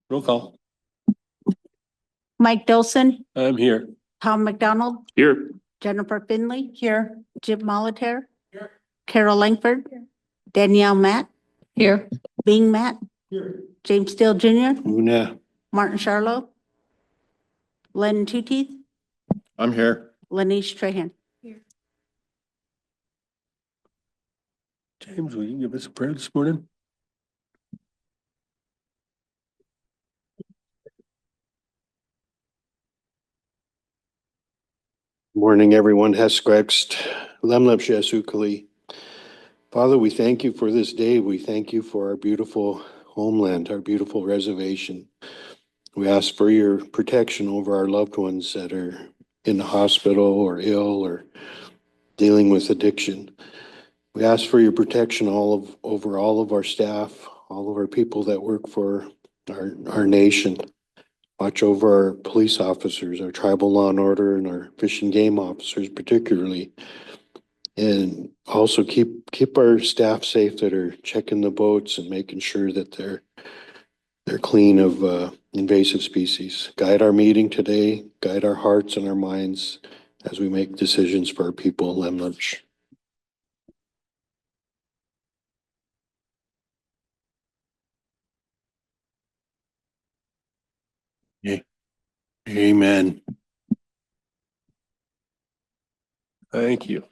Roll call. Mike Dolson, I'm here. Tom McDonald, Here. Jennifer Finley. Here. Jim Molitaire. Here. Carol Langford. Danielle Matt. Here. Bing Matt. Here. James Steele Jr. Una. Martin Charlo. Len Tooteeth. I'm here. Lanice Trahan. James, will you give us a prayer this morning? Morning, everyone. Heskrext, Lemlep Shesukali. Father, we thank you for this day. We thank you for our beautiful homeland, our beautiful reservation. We ask for your protection over our loved ones that are in the hospital or ill or dealing with addiction. We ask for your protection over all of our staff, all of our people that work for our nation. Watch over our police officers, our tribal law and order, and our fish and game officers particularly. And also keep our staff safe that are checking the boats and making sure that they're clean of invasive species. Guide our meeting today, guide our hearts and our minds as we make decisions for our people in Lemlunch. Yeah. Amen. Thank you.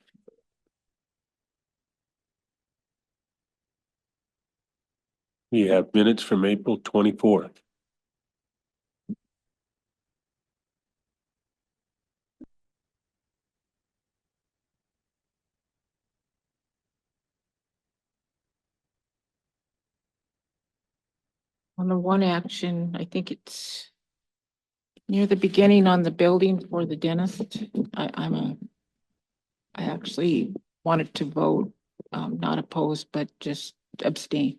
We have minutes from April 24th. On the one action, I think it's near the beginning on the building for the dentist. I actually wanted to vote, not opposed, but just abstain.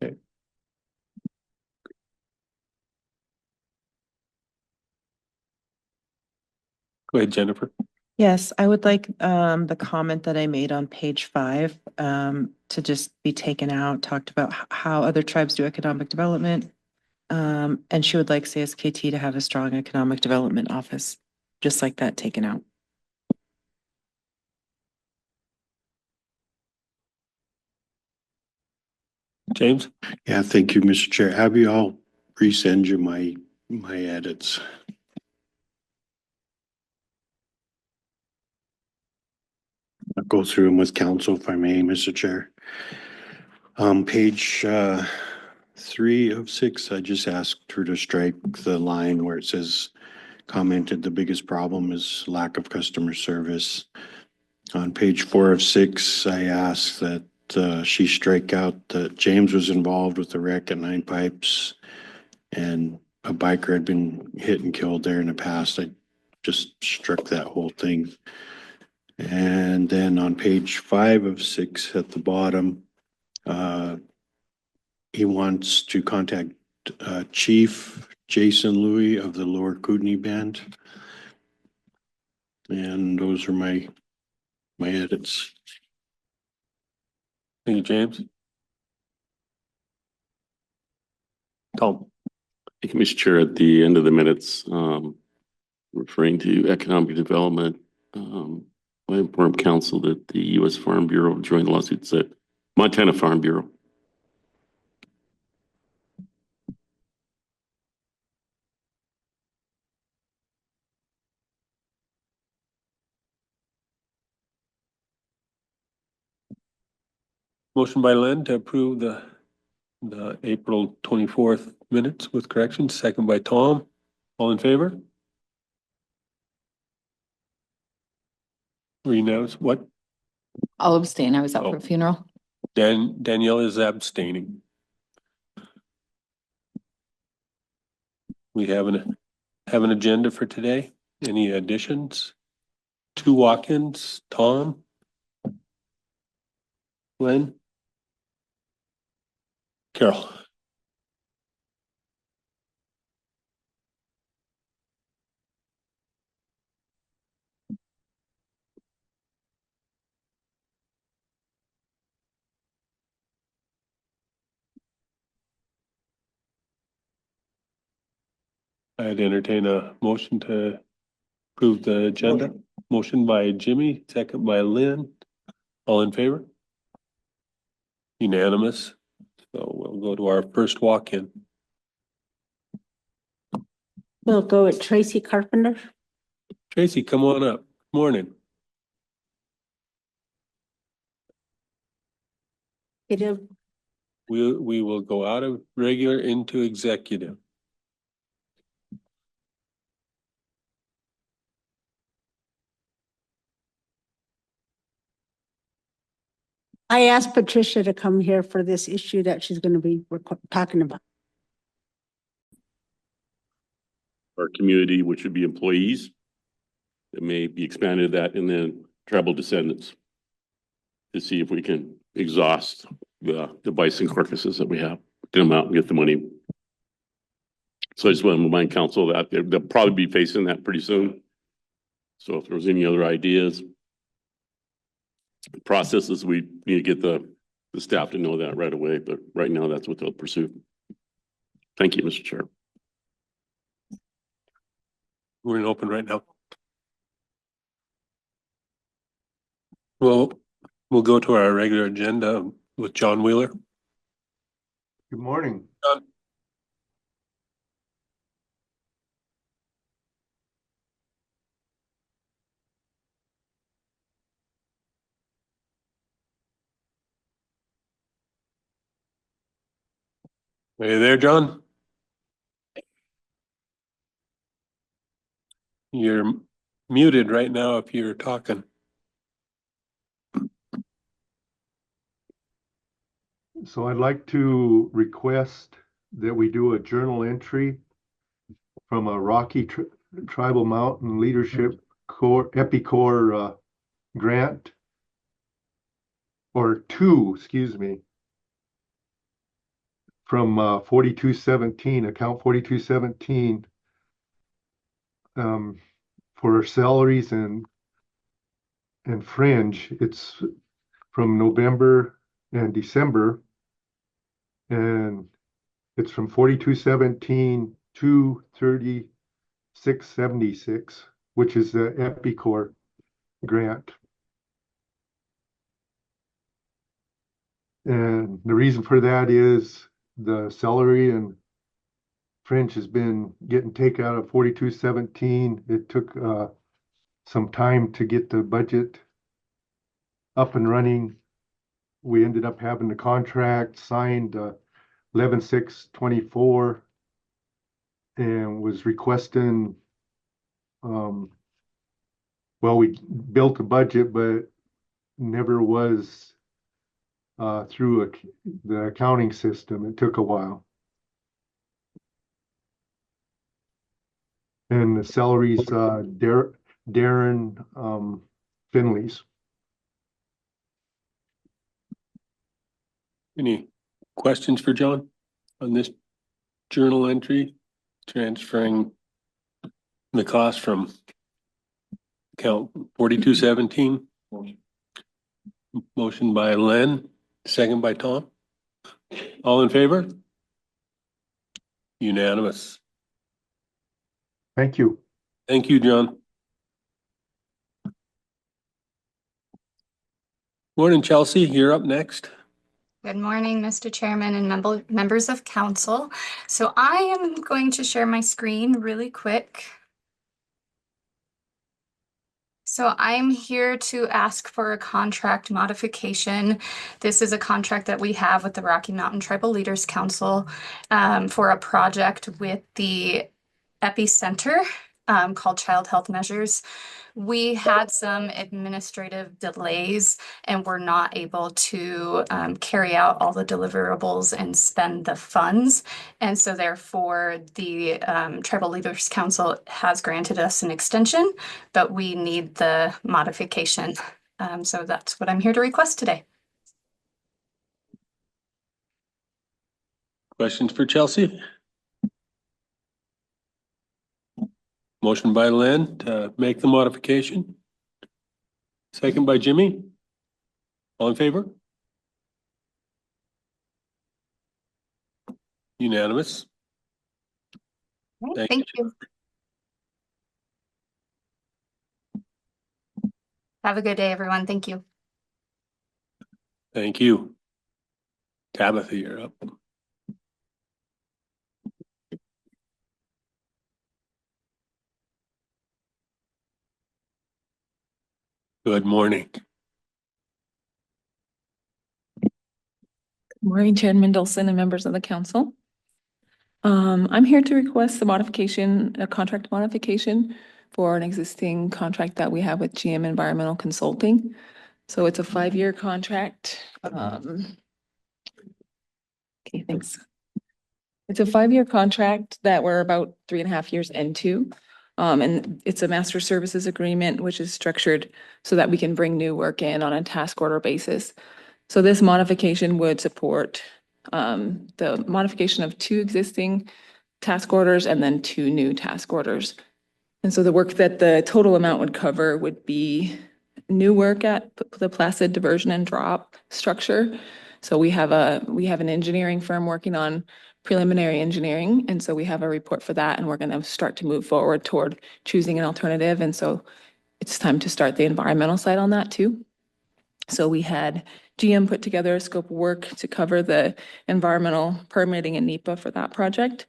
Okay. Go ahead, Jennifer. Yes, I would like the comment that I made on page 5 to just be taken out, talked about how other tribes do economic development. And she would like CSKT to have a strong economic development office, just like that taken out. James? Yeah, thank you, Mr. Chair. Have you all resend you my edits. I'll go through them with council if I may, Mr. Chair. Page 3 of 6, I just asked her to strike the line where it says commented the biggest problem is lack of customer service. On page 4 of 6, I asked that she strike out that James was involved with the wreck at Nine Pipes and a biker had been hit and killed there in the past. I just struck that whole thing. And then on page 5 of 6 at the bottom, he wants to contact Chief Jason Louis of the Lower Kootenai Band. And those are my edits. Thank you, James. Tom? Thank you, Mr. Chair. At the end of the minutes, referring to economic development, I informed council that the U.S. Farm Bureau joined the lawsuits at Montana Farm Bureau. Motion by Len to approve the April 24th minutes with corrections, second by Tom. All in favor? Renounce what? I'll abstain. I was out for a funeral. Danielle is abstaining. We have an agenda for today. Any additions? 2 walk-ins. Tom? Glenn? Carol? I'd entertain a motion to approve the agenda. Motion by Jimmy, second by Lynn. All in favor? Unanimous. So we'll go to our first walk-in. We'll go with Tracy Carpenter. Tracy, come on up. Morning. We will go out of regular into executive. I asked Patricia to come here for this issue that she's going to be talking about. Our community, which would be employees. It may be expanded that and then tribal descendants. To see if we can exhaust the bison carcasses that we have, get them out and get the money. So I just want to remind council that they'll probably be facing that pretty soon. So if there's any other ideas, processes, we need to get the staff to know that right away, but right now that's what they'll pursue. Thank you, Mr. Chair. We're in open right now. Well, we'll go to our regular agenda with John Wheeler. Good morning. John. Are you there, John? You're muted right now if you're talking. So I'd like to request that we do a journal entry from a Rocky Tribal Mountain Leadership Corps, EpiCorps grant, or two, excuse me, from 4217, account 4217, for salaries and fringe. It's from November and December, and it's from 4217 to 3676, which is the EpiCorps grant. And the reason for that is the salary and fringe has been getting taken out of 4217. It took some time to get the budget up and running. We ended up having the contract signed 11/6/24 and was requesting, well, we built a budget, but never was through the accounting system. It took a while. And the salaries, Darren Finley's. Any questions for John on this journal entry, transferring the cost from account 4217? Motion by Len, second by Tom. All in favor? Unanimous. Thank you. Thank you, John. Morning, Chelsea. You're up next. Good morning, Mr. Chairman and members of council. So I am going to share my screen really quick. So I'm here to ask for a contract modification. This is a contract that we have with the Rocky Mountain Tribal Leaders Council for a project with the Epicenter called Child Health Measures. We had some administrative delays and were not able to carry out all the deliverables and spend the funds. And so therefore the Tribal Leaders Council has granted us an extension, but we need the modification. So that's what I'm here to request today. Questions for Chelsea? Motion by Len to make the modification. Second by Jimmy. All in favor? Unanimous. Thank you. Have a good day, everyone. Thank you. Thank you. Tabitha, you're up. Good morning. Morning, Chair Mendelson and members of the council. I'm here to request a contract modification for an existing contract that we have with GM Environmental Consulting. So it's a 5-year contract. Okay, thanks. It's a 5-year contract that we're about 3.5 years into. And it's a master services agreement, which is structured so that we can bring new work in on a task order basis. So this modification would support the modification of 2 existing task orders and then 2 new task orders. And so the work that the total amount would cover would be new work at the Placid diversion and drop structure. So we have an engineering firm working on preliminary engineering. And so we have a report for that, and we're going to start to move forward toward choosing an alternative. And so it's time to start the environmental side on that too. So we had GM put together a scope of work to cover the environmental permitting and NEPA for that project.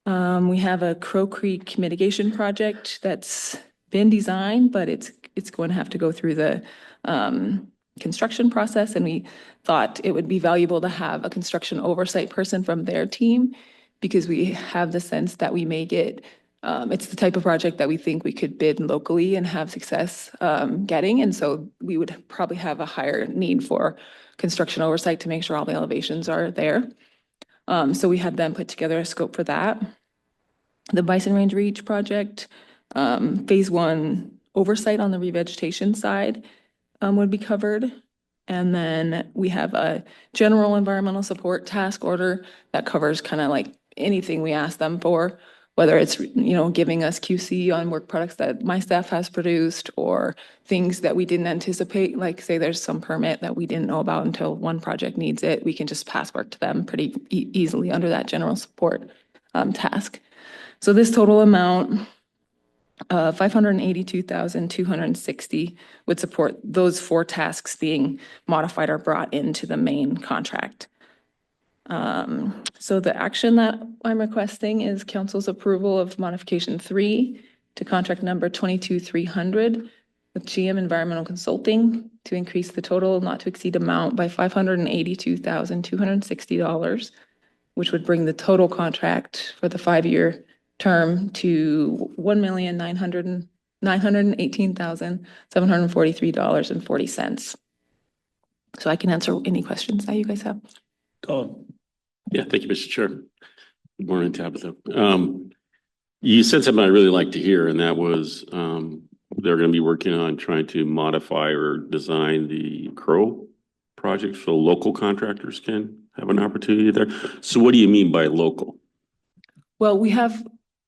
We have a Crow Creek mitigation project that's been designed, but it's going to have to go through the construction process, and we thought it would be valuable to have a construction oversight person from their team because we have the sense that we may get it's the type of project that we think we could bid locally and have success getting. And so we would probably have a higher need for construction oversight to make sure all the elevations are there. So we had them put together a scope for that. The Bison Range Reach project, phase 1 oversight on the revegetation side would be covered. And then we have a general environmental support task order that covers kind of like anything we ask them for, whether it's, giving us QC on work products that my staff has produced or things that we didn't anticipate, like say there's some permit that we didn't know about until one project needs it, we can just pass work to them pretty easily under that general support task. So this total amount, 582,260 would support those 4 tasks being modified or brought into the main contract. So the action that I'm requesting is council's approval of modification 3 to contract number 22300 with GM Environmental Consulting to increase the total not to exceed amount by $582,260, which would bring the total contract for the 5-year term to $1,918,743.40. So I can answer any questions that you guys have. Tom. Yeah, thank you, Mr. Chair. Good morning, Tabitha. You said something I really like to hear, and that was they're going to be working on trying to modify or design the Crow project so local contractors can have an opportunity there. So what do you mean by local? Well,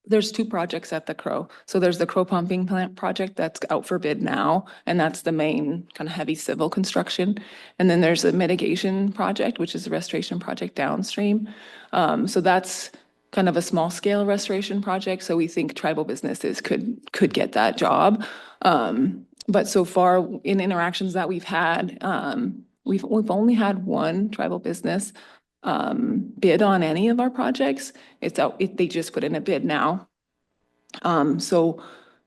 there's 2 projects at the Crow. So there's the Crow pumping plant project that's out for bid now, and that's the main kind of heavy civil construction. And then there's a mitigation project, which is a restoration project downstream. So that's kind of a small scale restoration project. So we think tribal businesses could get that job. But so far in interactions that we've had, we've only had 1 tribal business bid on any of our projects. It's out, they just put in a bid now. So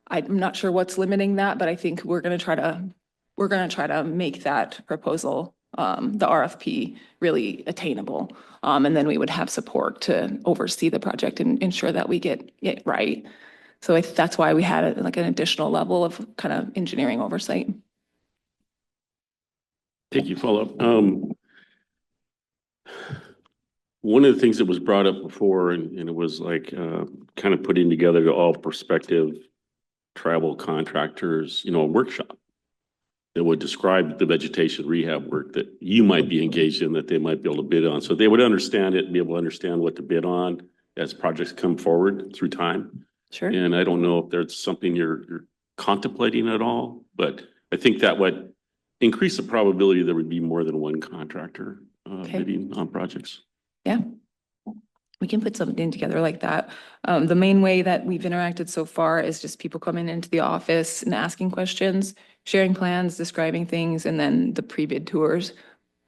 I'm not sure what's limiting that, but I think we're going to try to make that proposal, the RFP, really attainable. And then we would have support to oversee the project and ensure that we get it right. So that's why we had an additional level of kind of engineering oversight. Thank you, follow-up. One of the things that was brought up before, and it was like kind of putting together all prospective tribal contractors, a workshop that would describe the vegetation rehab work that you might be engaged in, that they might be able to bid on. So they would understand it and be able to understand what to bid on as projects come forward through time. Sure. And I don't know if there's something you're contemplating at all, but I think that would increase the probability there would be more than one contractor bidding on projects. Yeah. we can put something together like that. The main way that we've interacted so far is just people coming into the office and asking questions, sharing plans, describing things, and then the pre-bid tours.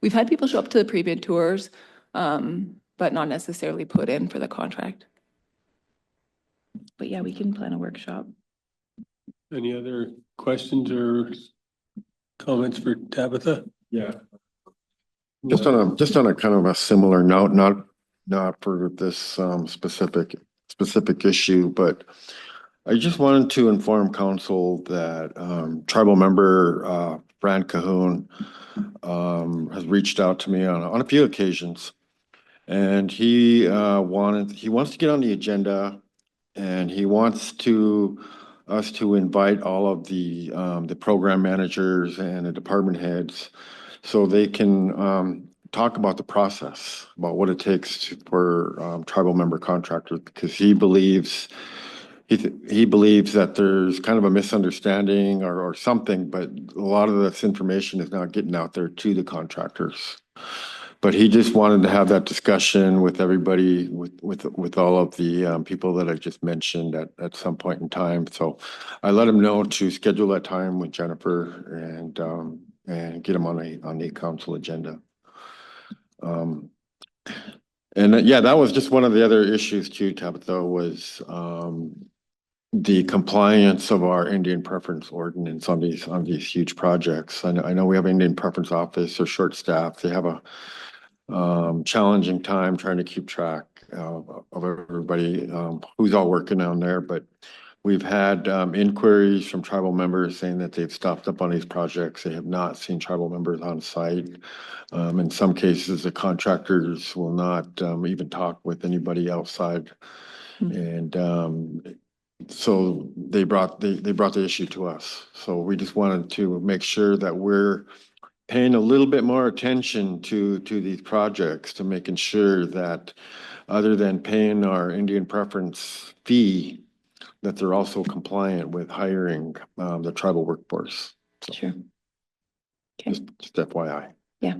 We've had people show up to the pre-bid tours, but not necessarily put in for the contract. But yeah, we can plan a workshop. Any other questions or comments for Tabitha? Yeah. Just on a kind of a similar note, not for this specific issue, but I just wanted to inform council that tribal member Fran Cahoon has reached out to me on a few occasions. And he wants to get on the agenda, and he wants us to invite all of the program managers and the department heads so they can talk about the process, about what it takes for tribal member contractors, because he believes that there's kind of a misunderstanding or something, but a lot of this information is not getting out there to the contractors. But he just wanted to have that discussion with everybody, with all of the people that I just mentioned at some point in time. So I let him know to schedule that time with Jennifer and get him on the council agenda. And yeah, that was just one of the other issues too, Tabitha, was the compliance of our Indian preference ordinance on these huge projects. I know we have Indian preference office, they're short staffed. They have a challenging time trying to keep track of everybody who's all working on there. But we've had inquiries from tribal members saying that they've stopped up on these projects. They have not seen tribal members on site. In some cases, the contractors will not even talk with anybody outside. And so they brought the issue to us. So we just wanted to make sure that we're paying a little bit more attention to these projects, to making sure that other than paying our Indian preference fee, that they're also compliant with hiring the tribal workforce. So Sure. Okay. just FYI. Yeah.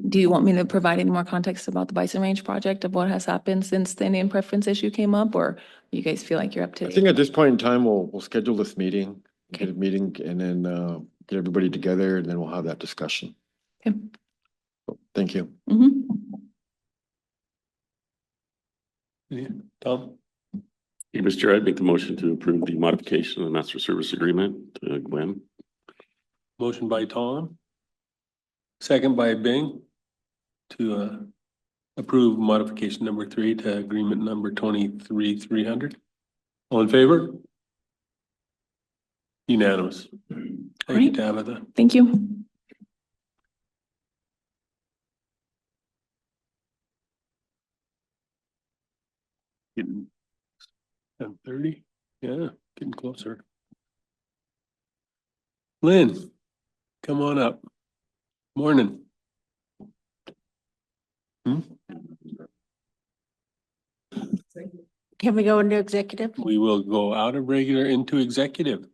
Do you want me to provide any more context about the Bison Range project, of what has happened since the Indian preference issue came up, or you guys feel like you're up to I date? think at this point in time, we'll schedule this meeting, Okay. get a meeting, and then get everybody together, and then we'll have that discussion. Okay. Thank you. Yeah, Tom? Hey, Mr. Chair, I'd make the motion to approve the modification of the master service agreement to Gwen. Motion by Tom. Second by Bing to approve modification number 3 to agreement number 23-300. All in favor? Unanimous. Thank you, Great. Tabitha. Thank you. Getting 10:30. Yeah, getting closer. Lynn, come on up. Morning. Can we go into executive? We will go out of regular into executive.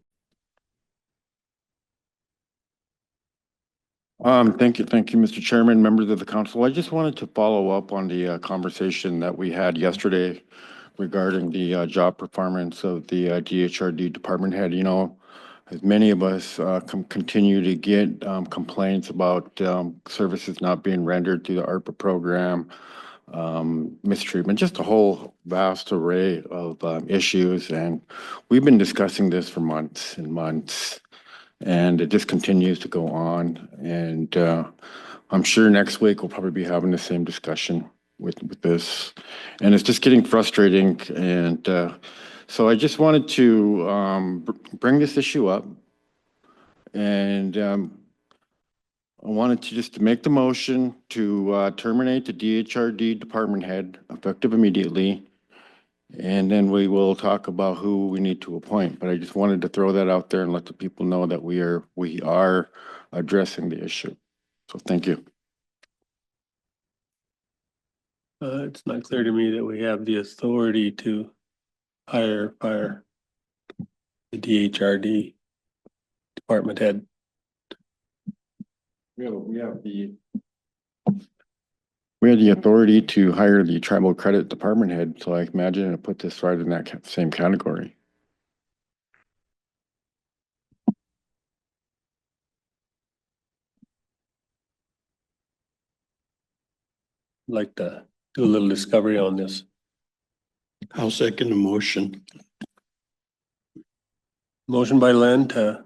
Thank you, Mr. Chairman, members of the council. I just wanted to follow up on the conversation that we had yesterday regarding the job performance of the DHRD department head. You know, as many of us continue to get complaints about services not being rendered through the ARPA program, mistreatment, just a whole vast array of issues. And we've been discussing this for months and months. And it just continues to go on. And I'm sure next week we'll probably be having the same discussion with this. And it's just getting frustrating. And so I just wanted to bring this issue up. And I wanted to just make the motion to terminate the DHRD department head effective immediately. And then we will talk about who we need to appoint. But I just wanted to throw that out there and let the people know that we are addressing the issue. So thank you. It's not clear to me that we have the authority to fire the DHRD department head. We have We had the authority to hire the tribal credit department head, so I imagine it put this right in that same category. Like to do a little discovery on this. I'll second the motion. Motion by Len to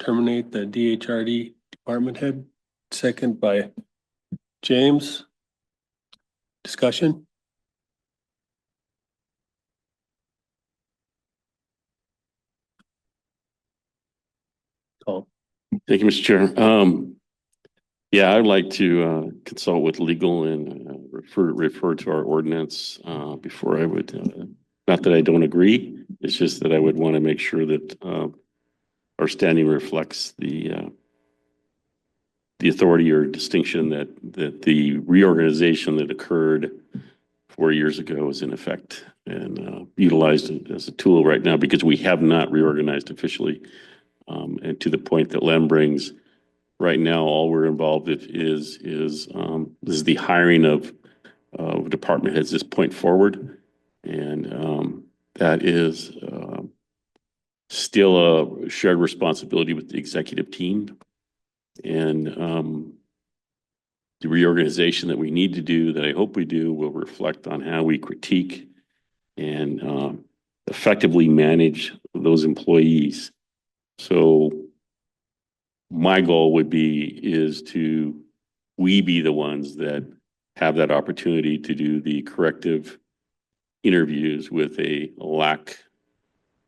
terminate the DHRD department head, second by James. Discussion? Tom. Thank you, Mr. Chair. Yeah, I'd like to consult with legal and refer to our ordinance before I would, not that I don't agree, it's just that I would want to make sure that our standing reflects the authority or distinction that the reorganization that occurred 4 years ago is in effect and utilized as a tool right now because we have not reorganized officially. And to the point that Len brings, right now, all we're involved with is the hiring of department heads this point forward. And that is still a shared responsibility with the executive team. And the reorganization that we need to do, that I hope we do, will reflect on how we critique and effectively manage those employees. So my goal would is to we be the ones that have that opportunity to do the corrective interviews with a lack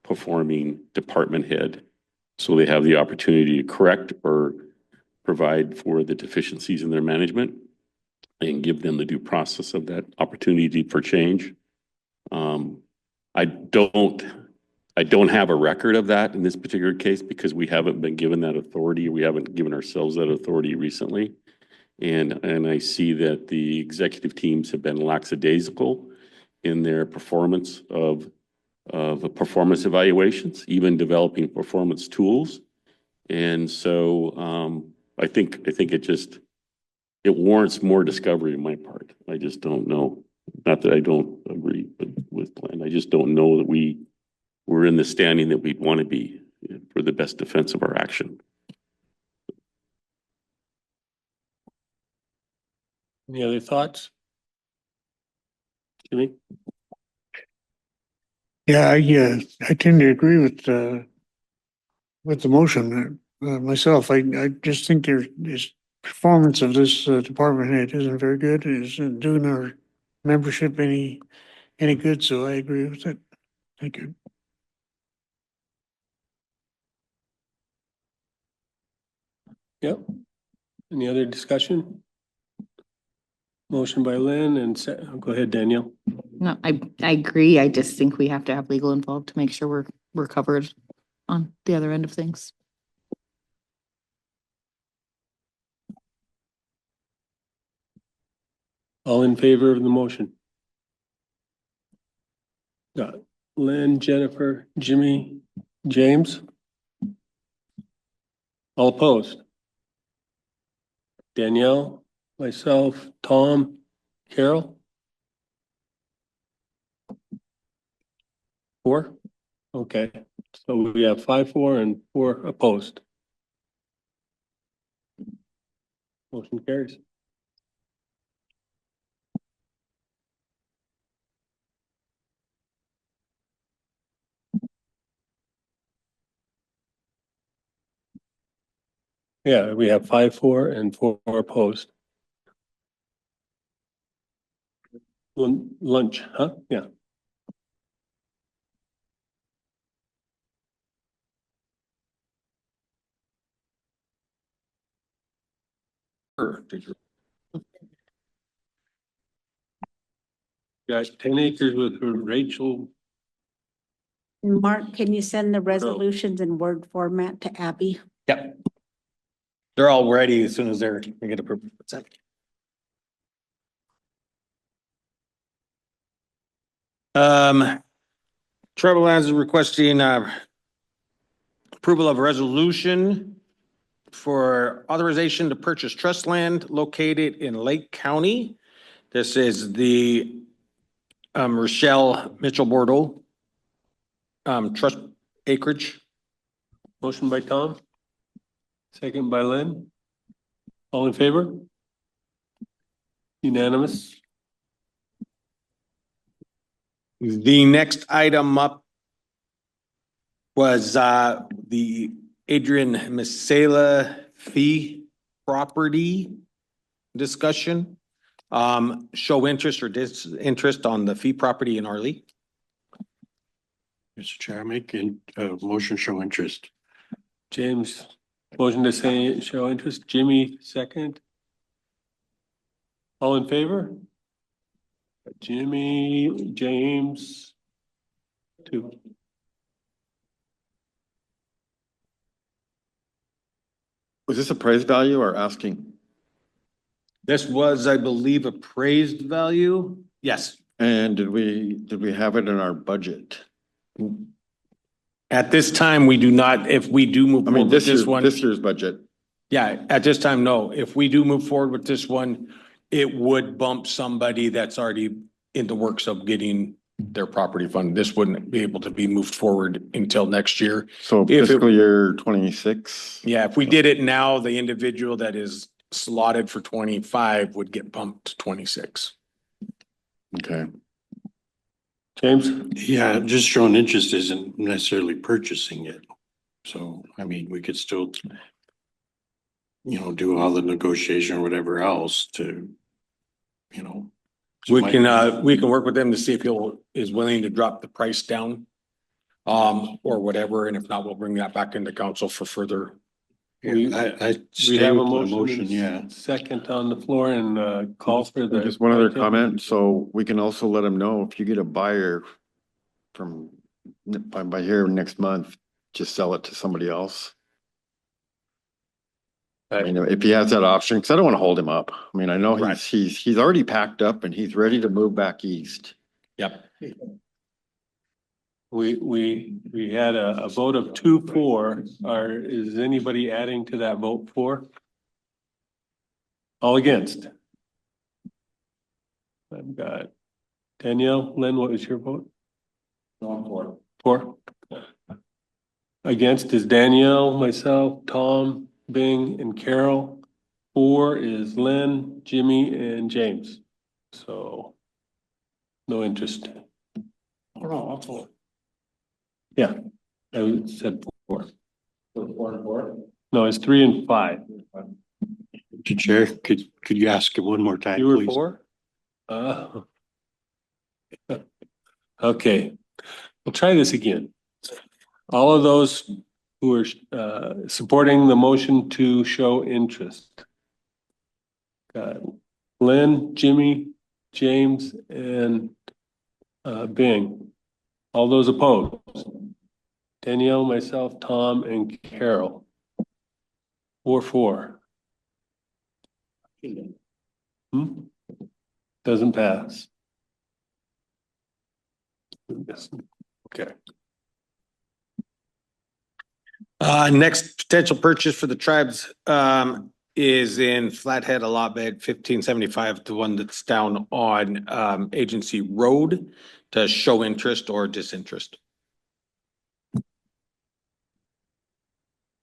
performing department head. So they have the opportunity to correct or provide for the deficiencies in their management and give them the due process of that opportunity for change. I don't have a record of that in this particular case because we haven't been given that authority. We haven't given ourselves that authority recently. And I see that the executive teams have been lackadaisical in their performance of performance evaluations, even developing performance tools. And so I think it warrants more discovery on my part. I just don't know. Not that I don't agree with Glenn. I just don't know that we're in the standing that we'd want to be for the best defense of our action. Any other thoughts? Jimmy? Yeah, I tend to agree with the motion myself. I just think this performance of this department head isn't very good. It isn't doing our membership any good, so I agree with it. Thank you. Yep. Any other discussion? Motion by Lynn and go ahead, Danielle. No, I agree. I just think we have to have legal involved to make sure we're covered on the other end of things. All in favor of the motion? Got Lynn, Jennifer, Jimmy, James? All opposed? Danielle, myself, Tom, Carol? 4? Okay, so we have 5-4 and 4 opposed. Motion carries. Yeah, we have 5-4 and 4 opposed. Lunch, huh? Yeah. Got 10 acres with Rachel. Mark, can you send the resolutions in Word format to Abby? Yep. They're all ready as soon as they get approved. What's that? Tribal Lands is requesting approval of a resolution for authorization to purchase trust land located in Lake County This is the Rochelle Mitchell Bordeaux trust acreage. Motion by Tom. Second by Lynn. All in favor? Unanimous. The next item up was the Adrian Misela fee property discussion. Show interest or disinterest on the fee property in Arley. Mr. Chair, I make a motion show interest. James, motion to say show interest. Jimmy, second. All in favor? Jimmy, James, 2. Was this appraised value or asking? This was, I believe, appraised value. Yes. And did we have it in our budget? At this time, we do not, if we do move I mean, forward with this one. this year's budget. Yeah, at this time, no. If we do move forward with this one, it would bump somebody that's already in the works of getting their property fund. This wouldn't be able to be moved forward until next year. So If it- fiscal year 26. Yeah, if we did it now, the individual that is slotted for 25 would get bumped to 26. Okay. James? Yeah, just showing interest isn't necessarily purchasing it. So, I mean, we could still, do all the negotiation or whatever else to, We can work with them to see if he'll is willing to drop the price down. Or whatever, and if not, we'll bring that back into council for further. I We stay have a with my motion, yeah. second on the floor and call for the. Just one other comment. So we can also let them know if you get a buyer from by here next month, just sell it to somebody else. I mean, if he has that option, because I don't want to hold him up. I mean, I know Right. he's already packed up and he's ready to move back east. Yep. We had a vote of 2-4. Is anybody adding to that vote for? All against? I've got Danielle, Lynn, what was your vote? For. 4. Against is Danielle, myself, Tom, Bing, and Carol. 4 is Lynn, Jimmy, and James. So no interest. Oh, no, I'll vote. Yeah, I said 4. 4 and 4? No, it's 3 and 5. Mr. Chair, could you ask it one more time, You were please? 4? Okay, we'll try this again. All of those who are supporting the motion to show interest. Got Lynn, Jimmy, James, and Bing. All those opposed? Danielle, myself, Tom, and Carol. 4-4. Doesn't pass. Okay. Next potential purchase for the tribes is in Flathead allotment 1575, the one that's down on Agency Road, to show interest or disinterest.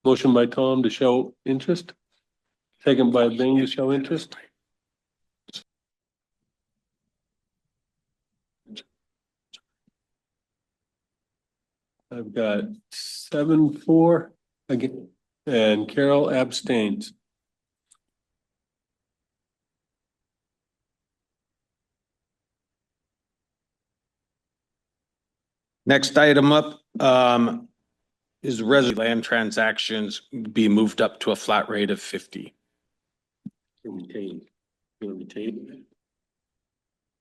Motion by Tom to show interest. Second by Bing to show interest. I've got 7-4 again, and Carol abstains. Next item up is land transactions be moved up to a flat rate of 50.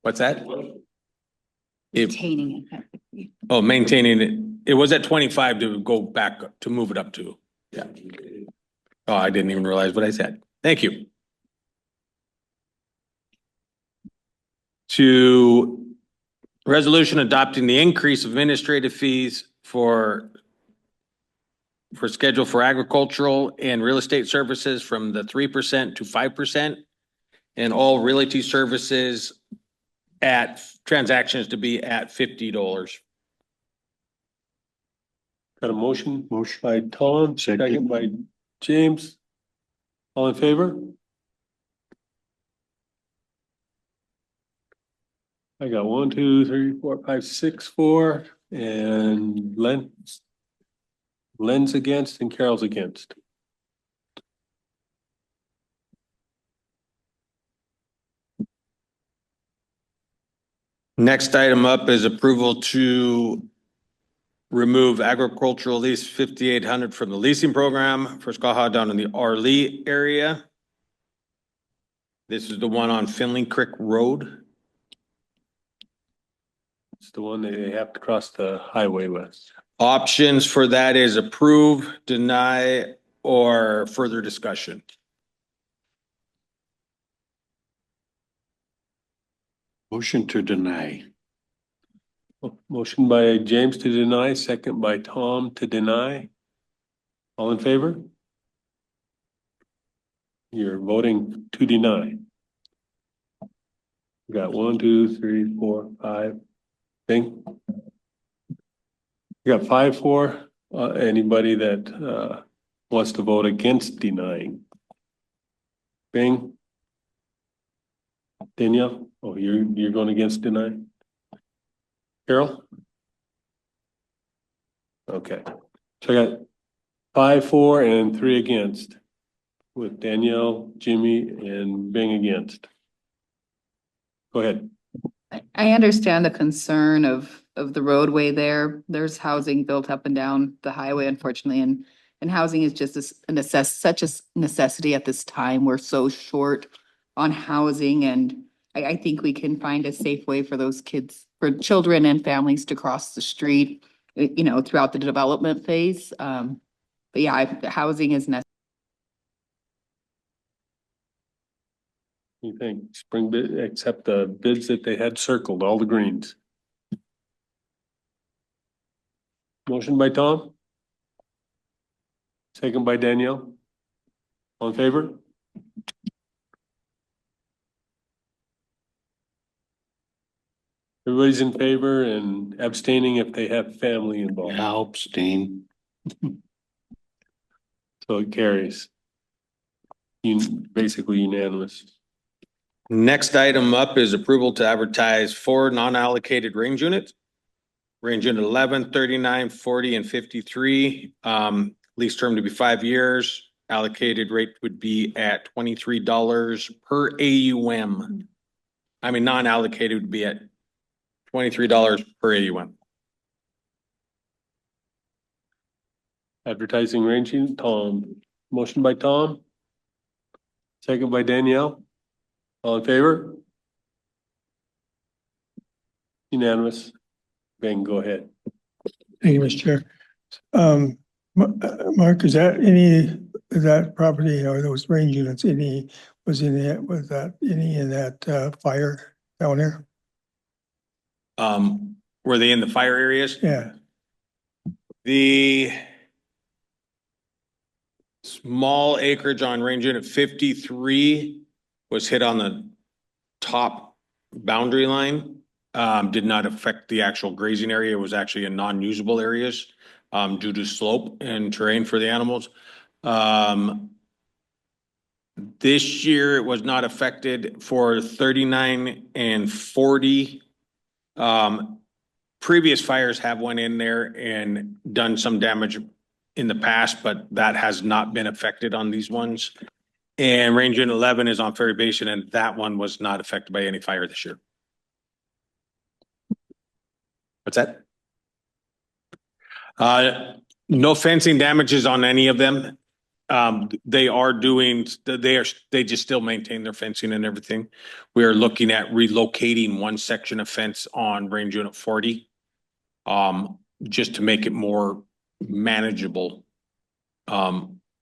What's that? Retaining it. Oh, maintaining it. It was at 25 to go back to move it up to. Yeah. Oh, I didn't even realize what I said. Thank you. To resolution adopting the increase of administrative fees for schedule for agricultural and real estate services from the 3% to 5%. and all realty services at transactions to be at $50. Got a motion? Motion. By Tom, second by James. All in favor? I got 1, 2, 3, 4, 5, 6, 4, and Len's against and Carol's against. Next item up is approval to remove agricultural lease 5,800 from the leasing program for Skaha down in the Arlee area. This is the one on Finley Creek Road. It's the one that they have to cross the highway with. Options for that is approve, deny, or further discussion. Motion to deny. Motion by James to deny, second by Tom to deny. All in favor? You're voting to deny. We got 1, 2, 3, 4, 5. Bing. You got 5 for anybody that wants to vote against denying. Bing. Danielle, oh, you're going against deny? Carol? Okay, so I got 5 for and 3 against, with Danielle, Jimmy, and Bing against. Go ahead. I understand the concern of the roadway there. There's housing built up and down the highway, unfortunately, and housing is just such a necessity at this time. We're so short on housing, and I think we can find a safe way for those kids, for children and families to cross the street, you know, throughout the development phase. But yeah, housing is necessary. You think spring bid, except the bids that they had circled, all the greens. Motion by Tom. Second by Danielle. All in favor? Everybody's in favor and abstaining if they have family involved. I'll abstain. So it carries. Basically unanimous. Next item up is approval to advertise 4 non-allocated range units. Range unit 11, 39, 40, and 53. Lease term to be 5 years. Allocated rate would be at $23 per AUM. I mean, non-allocated would be at $23 per AUM. Advertising ranging, Tom. Motion by Tom. Second by Danielle. All in favor? Unanimous. Ben, go ahead. Thank you, Mr. Chair. Mark, is that property or those range units, was that any in that fire down there? Were they in the fire areas? Yeah. The small acreage on range unit 53 was hit on the top boundary line. Did not affect the actual grazing area. It was actually in non-usable areas due to slope and terrain for the animals. This year it was not affected for 39 and 40. Previous fires have went in there and done some damage in the past, but that has not been affected on these ones. And range unit 11 is on Ferry Basin, and that one was not affected by any fire this year. What's that? No fencing damages on any of them. They just still maintain their fencing and everything. We are looking at relocating one section of fence on range unit 40. Just to make it more manageable.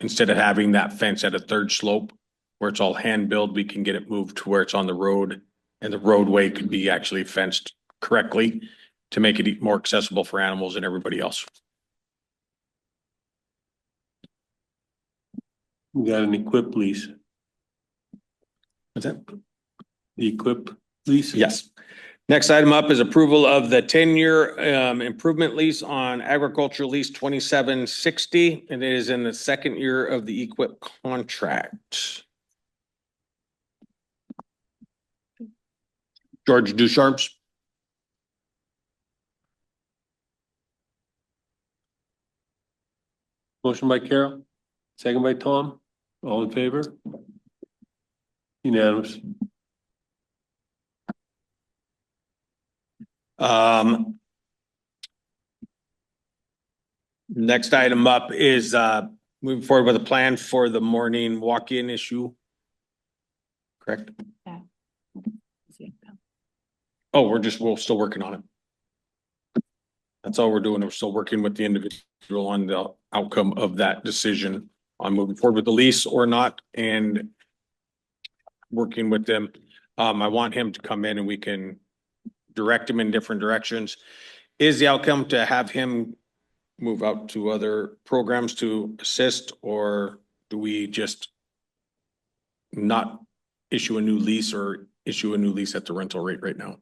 Instead of having that fence at a third slope where it's all hand built, we can get it moved to where it's on the road, and the roadway could be actually fenced correctly to make it more accessible for animals and everybody else. We got an equip lease. What's that? The equip lease? Yes. Next item up is approval of the 10-year improvement lease on agricultural lease 2760. And it is in the second year of the equip contract. George Ducharme's. Motion by Carol, second by Tom. All in favor? Unanimous. Next item up is moving forward with a plan for the morning walk-in issue. Correct? Oh, we're still working on it. That's all we're doing. We're still working with the individual on the outcome of that decision on moving forward with the lease or not, and working with them. I want him to come in and we can direct him in different directions. Is the outcome to have him move out to other programs to assist, or do we just not issue a new lease or issue a new lease at the rental rate right now?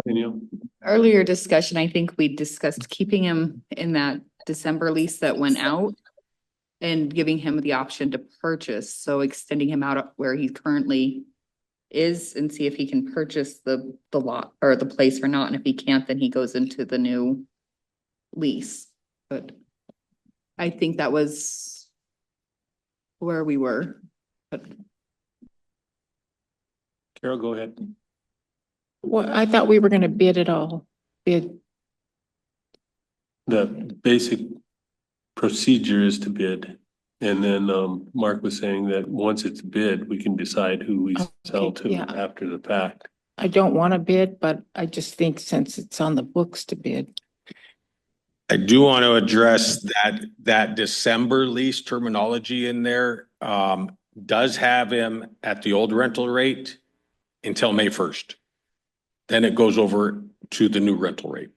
Danielle? Earlier discussion, I think we discussed keeping him in that December lease that went out and giving him the option to purchase, so extending him out where he currently is and see if he can purchase the lot or the place or not. And if he can't, then he goes into the new lease. But I think that was where we were. But Carol, go ahead. Well, I thought we were gonna bid it all. Bid. The basic procedure is to bid. And then Mark was saying that once it's bid, we can decide who we sell Okay, to yeah. after the fact. I don't want to bid, but I just think since it's on the books to bid. I do want to address that December lease terminology in there does have him at the old rental rate until May 1st. Then it goes over to the new rental rate.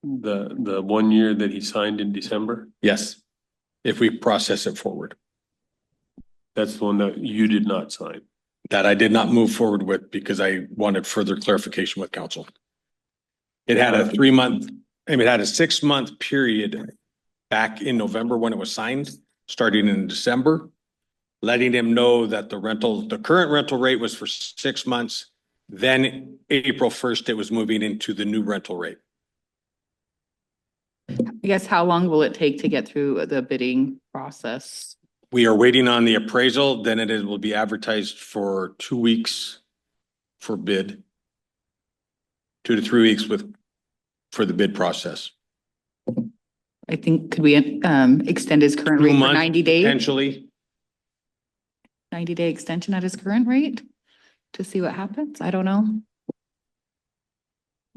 The 1 year that he signed in December, Yes, if we process it forward. that's the one that you did not sign. That I did not move forward with because I wanted further clarification with council. It had a 6-month period back in November when it was signed, starting in December, letting him know that the current rental rate was for 6 months. Then April 1st, it was moving into the new rental rate. I guess how long will it take to get through the bidding process? We are waiting on the appraisal, then it will be advertised for 2 weeks for bid. 2 to 3 weeks for the bid process. I think, could we extend his current 2 rate for months 90 days? Potentially. 90-day extension at his current rate to see what happens? I don't know.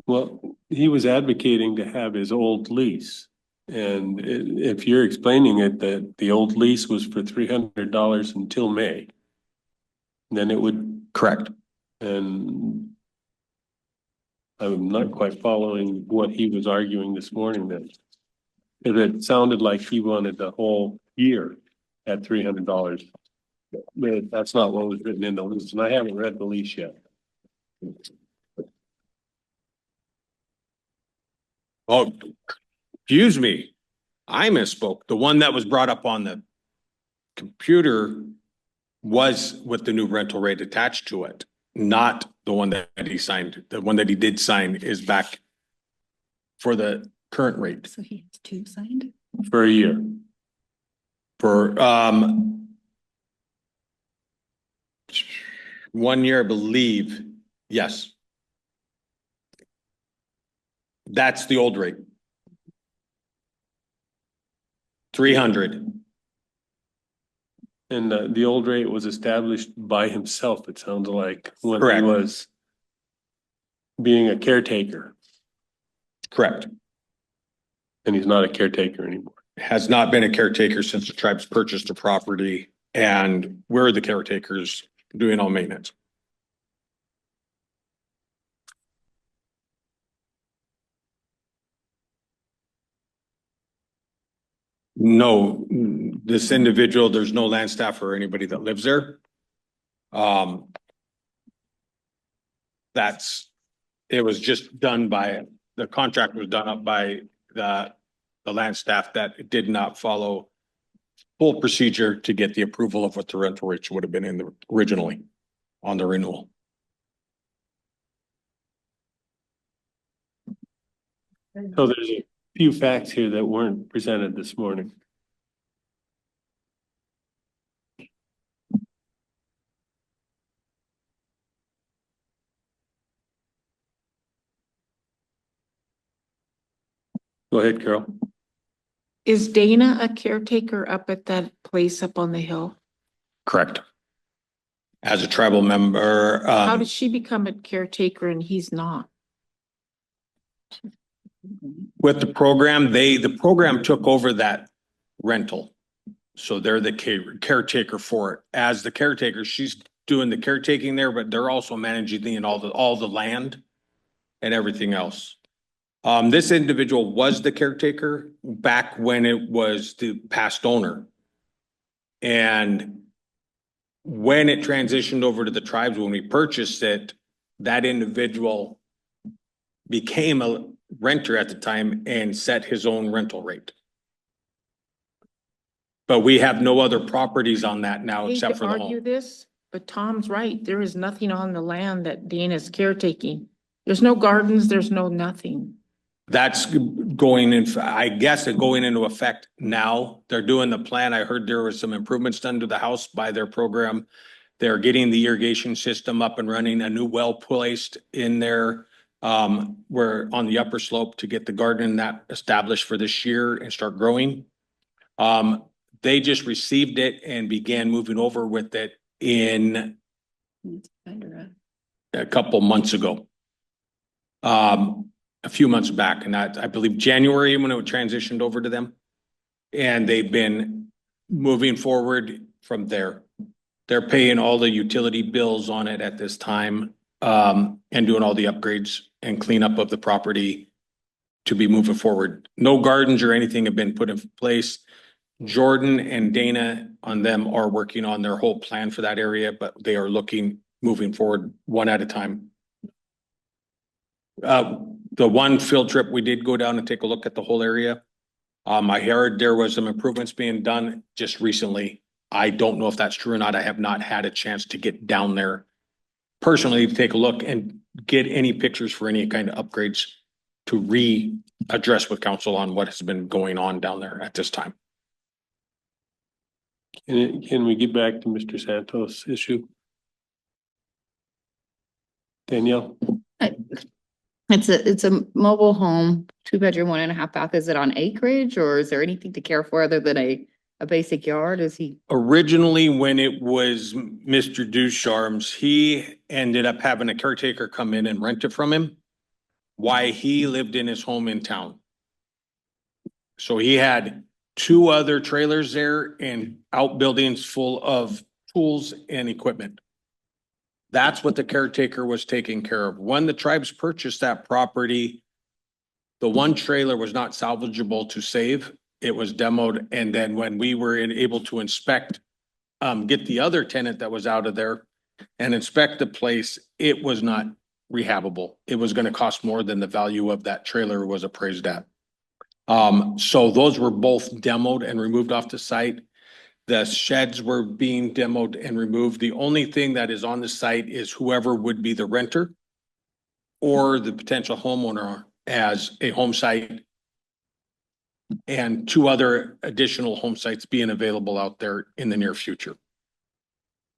Well, he was advocating to have his old lease. And if you're explaining it, that the old lease was for $300 until May, then it would. Correct. And I'm not quite following what he was arguing this morning then. It sounded like he wanted the whole year at $300. But that's not what was written in the lease, and I haven't read the lease yet. Oh, excuse me. I misspoke. The one that was brought up on the computer was with the new rental rate attached to it, not the one that he signed. The one that he did sign is back for the current rate. So he has 2 signed? For a year. For 1 year, I believe. Yes. That's the old rate. 300. And the old rate was established by himself, it sounds like, when he Correct. was being a caretaker, Correct. and he's not a caretaker anymore. Has not been a caretaker since the tribes purchased the property, and we're the caretakers doing all maintenance. No, this individual, there's no land staff or anybody that lives there. It was just done by, the contract was done up by the land staff that did not follow full procedure to get the approval of what the rental rates would have been in the originally on the renewal. So there's a few facts here that weren't presented this morning. Go ahead, Carol. Is Dana a caretaker up at that place up on the hill? Correct. As a tribal member, How did she become a caretaker and he's not? with the program, the program took over that rental. So they're the caretaker for it. As the caretaker, she's doing the caretaking there, but they're also managing all the land and everything else. This individual was the caretaker back when it was the past owner. And when it transitioned over to the tribes, when we purchased it, that individual became a renter at the time and set his own rental rate. But we have no other properties on that now I hate except to for the argue home. this, but Tom's right. There is nothing on the land that Dana's caretaking. There's no gardens, there's no nothing. That's going in, I guess, going into effect now. They're doing the plan. I heard there was some improvements done to the house by their program. They're getting the irrigation system up and running, a new well placed in there. We're on the upper slope to get the garden that established for this year and start growing. They just received it and began moving over with it in a couple months ago. A few months back, and I believe January when it transitioned over to them. And they've been moving forward from there. They're paying all the utility bills on it at this time, and doing all the upgrades and cleanup of the property to be moving forward. No gardens or anything have been put in place. Jordan and Dana on them are working on their whole plan for that area, but they are moving forward one at a time. The one field trip, we did go down and take a look at the whole area. I heard there was some improvements being done just recently. I don't know if that's true or not. I have not had a chance to get down there personally to take a look and get any pictures for any kind of upgrades to readdress with council on what has been going on down there at this time. Can we get back to Mr. Santos' issue? Danielle? It's a mobile home, 2-bedroom, 1.5 bath. Is it on acreage or is there anything to care for other than a basic yard? Is he? Originally, when it was Mr. Ducharme's, he ended up having a caretaker come in and rent it from him while he lived in his home in town. So he had 2 other trailers there and outbuildings full of tools and equipment. That's what the caretaker was taking care of. When the tribes purchased that property, the one trailer was not salvageable to save. It was demoed. And then when we were able to inspect, get the other tenant that was out of there and inspect the place, it was not rehabable. It was going to cost more than the value of that trailer was appraised at. So those were both demoed and removed off the site. The sheds were being demoed and removed. The only thing that is on the site is whoever would be the renter or the potential homeowner as a home site, and 2 other additional home sites being available out there in the near future.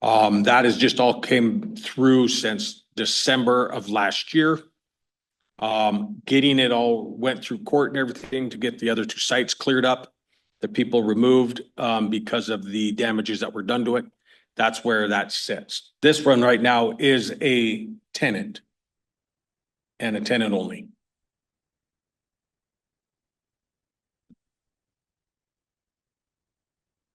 That is just all came through since December of last year. Getting it all went through court and everything to get the other 2 sites cleared up. The people removed because of the damages that were done to it. That's where that sits. This one right now is a tenant and a tenant only.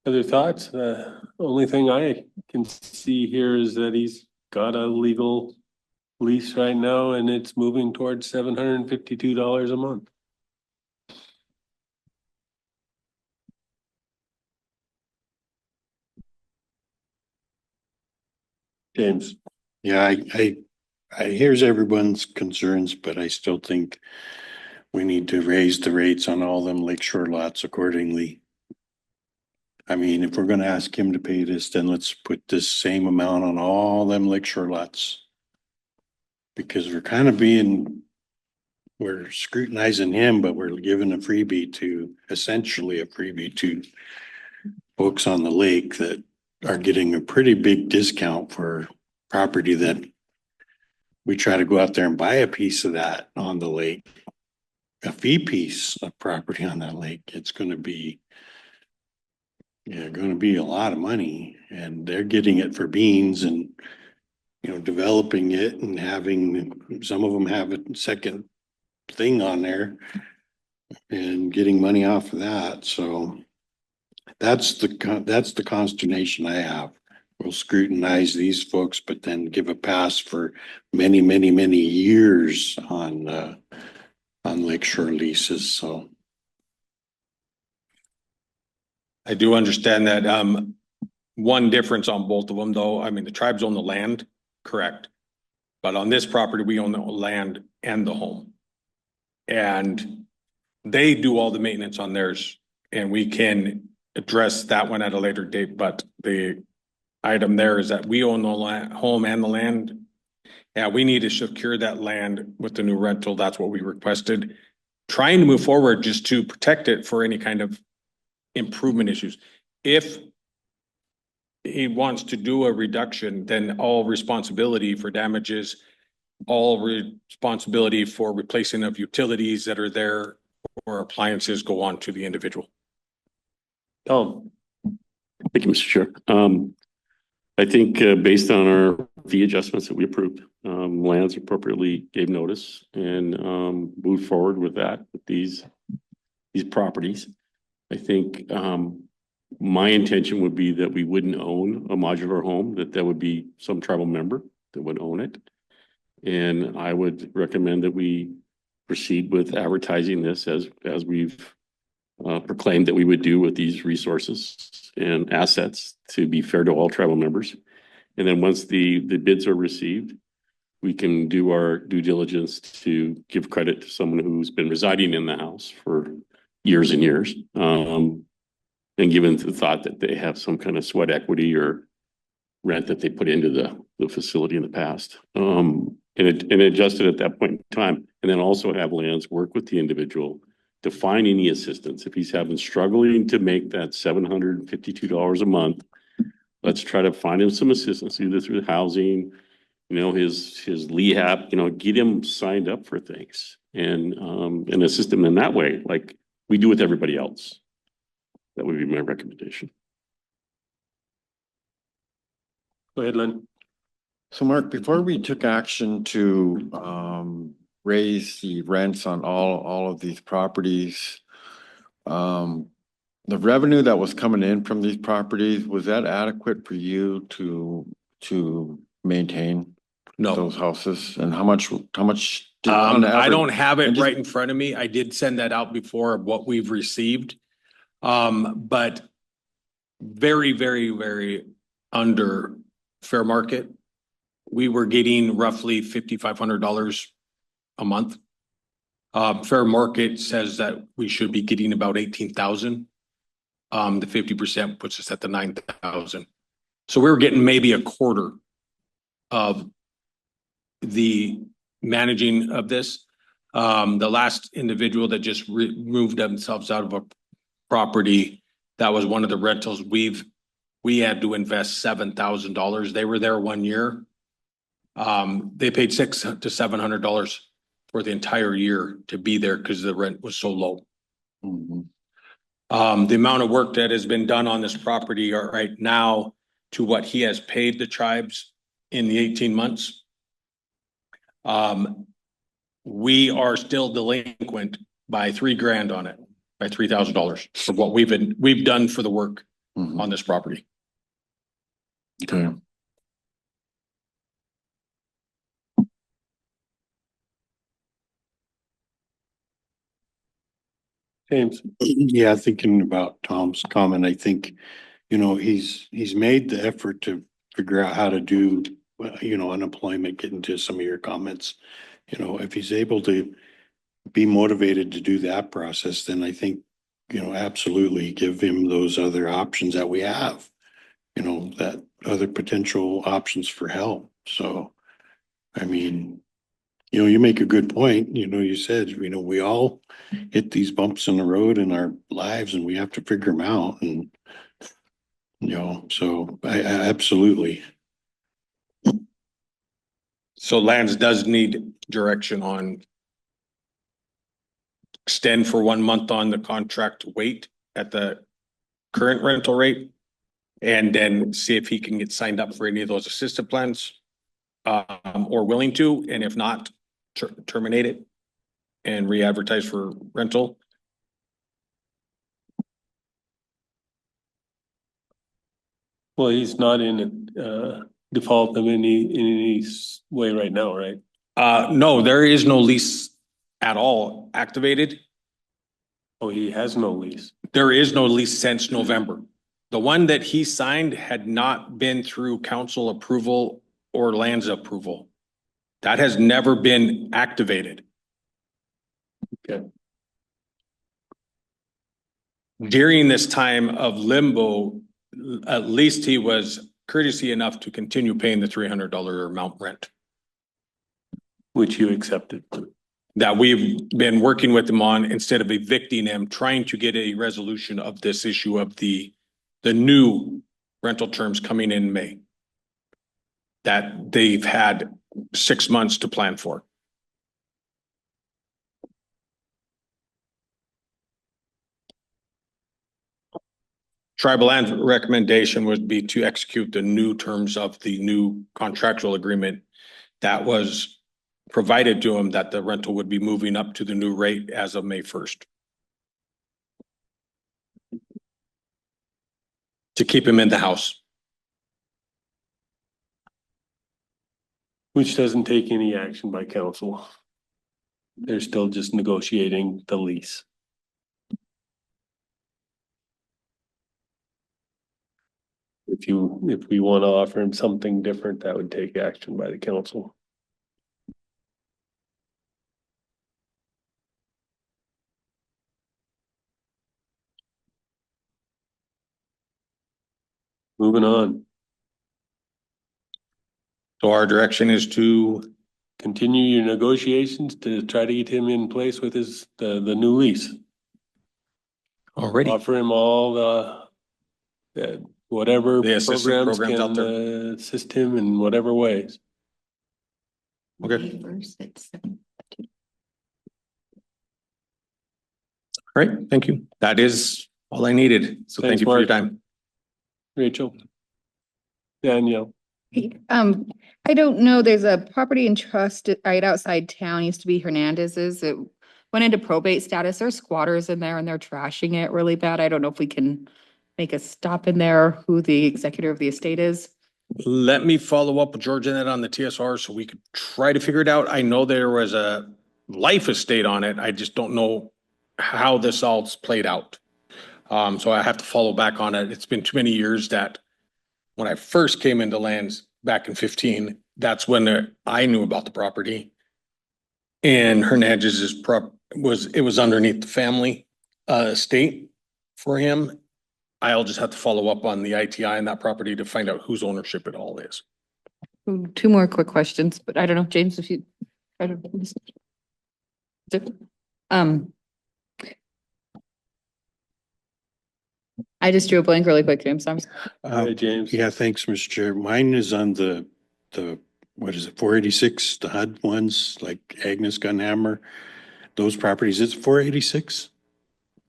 Other thoughts? The only thing I can see here is that he's got a legal lease right now and it's moving towards $752 a month. James. Yeah, I hears everyone's concerns, but I still think we need to raise the rates on all them lakeshore lots accordingly. I mean, if we're gonna ask him to pay this, then let's put this same amount on all them lakeshore lots. Because we're kind of we're scrutinizing him, but we're giving essentially a freebie to folks on the lake that are getting a pretty big discount for property that we try to go out there and buy a piece of that on the lake. A fee piece of property on that lake, it's gonna be a lot of money, and they're getting it for beans and, developing it and having, some of them have a second thing on there and getting money off of that. So that's the consternation I have. We'll scrutinize these folks, but then give a pass for many, many, many years on lakeshore leases. So I do understand that. One difference on both of them, though, I mean, the tribes own the land, correct? But on this property, we own the land and the home. And they do all the maintenance on theirs, and we can address that one at a later date. But the item there is that we own the home and the land. Yeah, we need to secure that land with the new rental. That's what we requested. Trying to move forward just to protect it for any kind of improvement issues. If he wants to do a reduction, then all responsibility for damages, all responsibility for replacing of utilities that are there or appliances go on to the individual. Tom. Thank you, Mr. Chair. I think based on our fee adjustments that we approved, lands appropriately gave notice and moved forward with that, with these properties. I think my intention would be that we wouldn't own a modular home, that would be some tribal member that would own it. And I would recommend that we proceed with advertising this as we've proclaimed that we would do with these resources and assets to be fair to all tribal members. And then once the bids are received, we can do our due diligence to give credit to someone who's been residing in the house for years and years. And given the thought that they have some kind of sweat equity or rent that they put into the facility in the past. And adjust it at that point in time. And then also have lands work with the individual to find any assistance. If he's struggling to make that $752 a month, let's try to find him some assistance, either through housing, his LEHAP, get him signed up for things and assist him in that way, like we do with everybody else. That would be my recommendation. Go ahead, Lynn. So Mark, before we took action to raise the rents on all of these properties, the revenue that was coming in from these properties, was that adequate for you to maintain those houses? And how much I don't have it right in front of me. I did send that out before of what we've received. But very, very, very under fair market. We were getting roughly $5,500 a month. Fair market says that we should be getting about 18,000. The 50% puts us at the 9,000. So we were getting maybe a quarter of the managing of this. The last individual that just moved themselves out of a property, that was one of the rentals. We had to invest $7,000. They were there 1 year. They paid $600 to $700 for the entire year to be there because the rent was so low. The amount of work that has been done on this property right now to what he has paid the tribes in the 18 months. We are still delinquent by $3,000 on it, by $3,000 for what we've done for the work on this property. Okay. James. Yeah, thinking about Tom's comment, I think, he's made the effort to figure out how to do well, you know, unemployment, getting to some of your comments. You know, if he's able to be motivated to do that process, then I think, you know, absolutely give him those other options that we have. You know, that other potential options for help. So, I mean, you know, you make a good point. You know, you said, you know, we all hit these bumps in the road in our lives and we have to figure them out. And, you know, so I absolutely. So Lance does need direction on extend for 1 month on the contract wait at the current rental rate. And then see if he can get signed up for any of those assisted plans. Or willing to, and if not, terminate it. And re-advertise for rental. Well, he's not in default of any way right now, right? No, there is no lease at all activated. Oh, he has no lease. There is no lease since November. The one that he signed had not been through council approval or lands approval. That has never been activated. Okay. During this time of limbo, at least he was courtesy enough to continue paying the $300 amount rent. Which you accepted. That we've been working with him on instead of evicting him, trying to get a resolution of this issue of the new rental terms coming in May. That they've had 6 months to plan for. Tribal Land's recommendation would be to execute the new terms of the new contractual agreement that was provided to him, that the rental would be moving up to the new rate as of May 1st. To keep him in the house. Which doesn't take any action by council. They're still just negotiating the lease. If we want to offer him something different, that would take action by the council. Moving on. So our direction is to Continue your negotiations to try to get him in place with the new lease. already. Offer him all whatever The assistance programs programs out can there. assist him in whatever ways. Okay. All right, thank you. That is all I needed. So thank Thanks, you for your Mark. time. Rachel. Danielle. I don't know, there's a property in trust right outside town, used to be Hernandez's. It went into probate status. There's squatters in there and they're trashing it really bad. I don't know if we can make a stop in there, who the executor of the estate is. Let me follow up with George and that on the TSR so we could try to figure it out. I know there was a life estate on it. I just don't know how this all's played out. So I have to follow back on it. It's been too many years that when I first came into lands back in 15, that's when I knew about the property. And Hernandez's it was underneath the family estate for him. I'll just have to follow up on the ITI and that property to find out whose ownership it all is. Two more quick questions, but I don't know, James, if you, I don't I just drew a blank really quick, James. Hey, James. Yeah, thanks, Mr. Chair. Mine is on the, what is it, 486, the HUD ones, like Agnes Gunhammer, those properties. It's 486?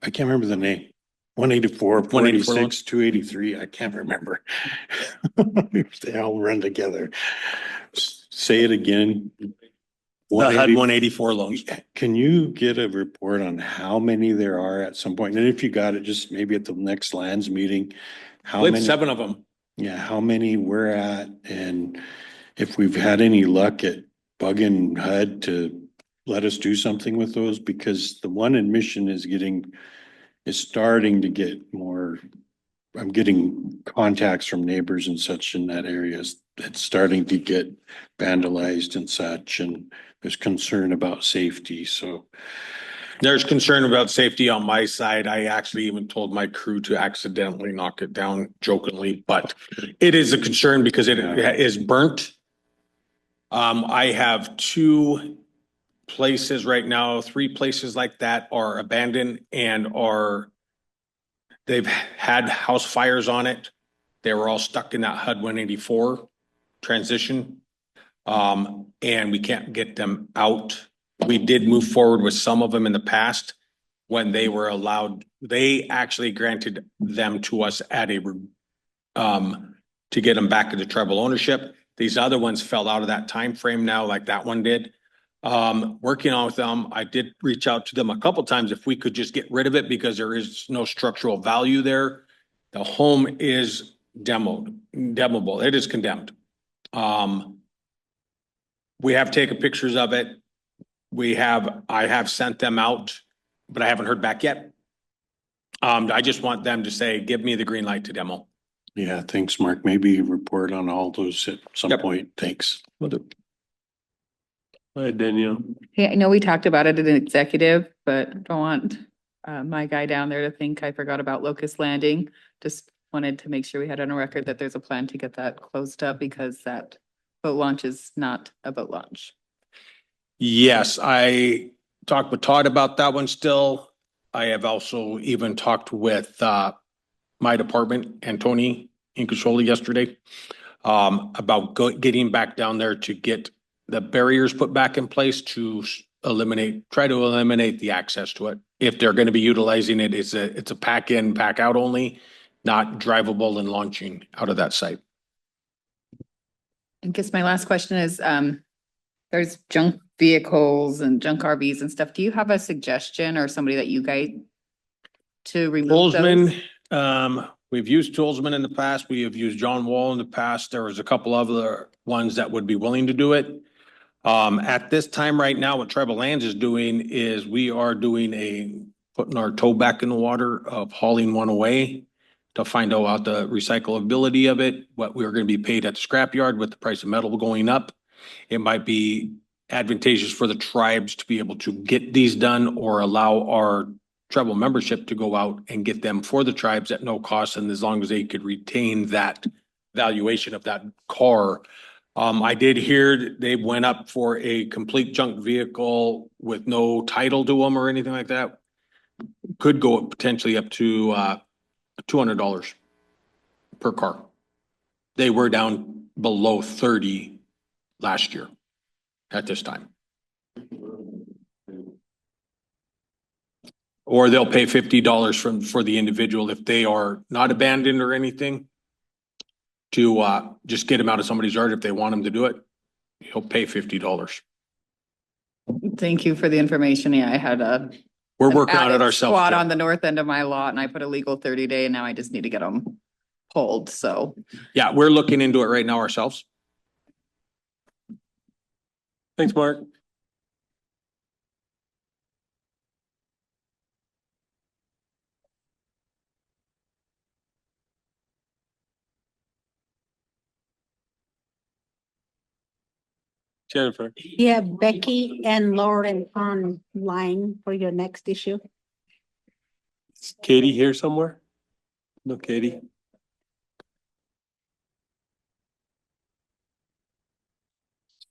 I can't remember the name. 184, 486, 283. I can't remember. They all run together. Say it again. The HUD 184 loans. Can you get a report on how many there are at some point? And if you got it, just maybe at the next lands meeting, how It's many? 7 of them. Yeah, how many we're at, and if we've had any luck at bugging HUD to let us do something with those, because the one in Mission is starting to get more I'm getting contacts from neighbors and such in that area. It's starting to get vandalized and such, and there's concern about safety, so. There's concern about safety on my side. I actually even told my crew to accidentally knock it down jokingly, but it is a concern because it is burnt. I have 2 places right now, 3 places like that are abandoned and they've had house fires on it. They were all stuck in that HUD 184 transition. And we can't get them out. We did move forward with some of them in the past when they were allowed. They actually granted them to us at to get them back into tribal ownership. These other ones fell out of that time frame now, like that one did. Working on with them, I did reach out to them a couple times if we could just get rid of it because there is no structural value there. The home is demoable. It is condemned. We have taken pictures of it. I have sent them out, but I haven't heard back yet. I just want them to say, give me the green light to demo. Yeah, thanks, Mark. Maybe report on all those at some point. Thanks. Go ahead, Danielle. Hey, I know we talked about it in executive, but don't want my guy down there to think I forgot about Locust Landing. Just wanted to make sure we had on a record that there's a plan to get that closed up because that boat launch is not a boat launch. Yes, I talked with Todd about that one still. I have also even talked with my department and Tony Incasoli yesterday about getting back down there to get the barriers put back in place to try to eliminate the access to it. If they're going to be utilizing it, it's a pack in, pack out only, not drivable and launching out of that site. I guess my last question is, there's junk vehicles and junk RVs and stuff. Do you have a suggestion or somebody that you guys to remove those? Toolsman, we've used Toolsman in the past. We have used John Wall in the past. There was a couple other ones that would be willing to do it. At this time right now, what Tribal Lands is doing is we are putting our toe back in the water of hauling one away to find out the recyclability of it, what we're going to be paid at the scrapyard with the price of metal going up. It might be advantageous for the tribes to be able to get these done or allow our tribal membership to go out and get them for the tribes at no cost. And as long as they could retain that valuation of that car. I did hear they went up for a complete junk vehicle with no title to them or anything like that. Could go potentially up to $200 per car. They were down below 30 last year at this time. Or they'll pay $50 for the individual if they are not abandoned or anything to just get them out of somebody's yard if they want them to do it. He'll pay $50. Thank you for the information. Yeah, I had We're working on it ourselves. Squat on the north end of my lot and I put a legal 30-day and now I just need to get them pulled. So yeah, we're looking into it right now ourselves. Thanks, Mark. Jennifer. Yeah, Becky and Lauren online for your next issue. Is Katie here somewhere? No, Katie.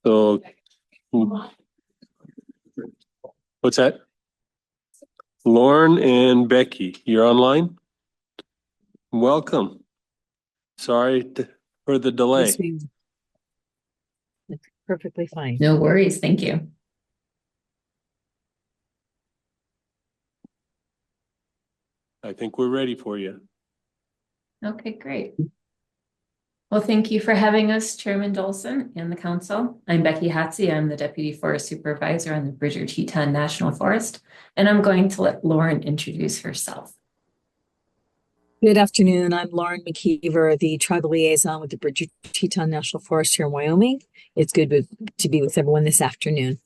So, what's that? Lauren and Becky, you're online? Welcome. Sorry for the delay. Perfectly fine. No worries. Thank you. I think we're ready for you. Okay, great. Well, thank you for having us, Chairman Dolson and the council. I'm Becky Hatsey. I'm the Deputy Forest Supervisor on the Bridger Teton National Forest, and I'm going to let Lauren introduce herself. Good afternoon. I'm Lauren McKeever, the Tribal Liaison with the Bridger Teton National Forest here in Wyoming. It's good to be with everyone this afternoon.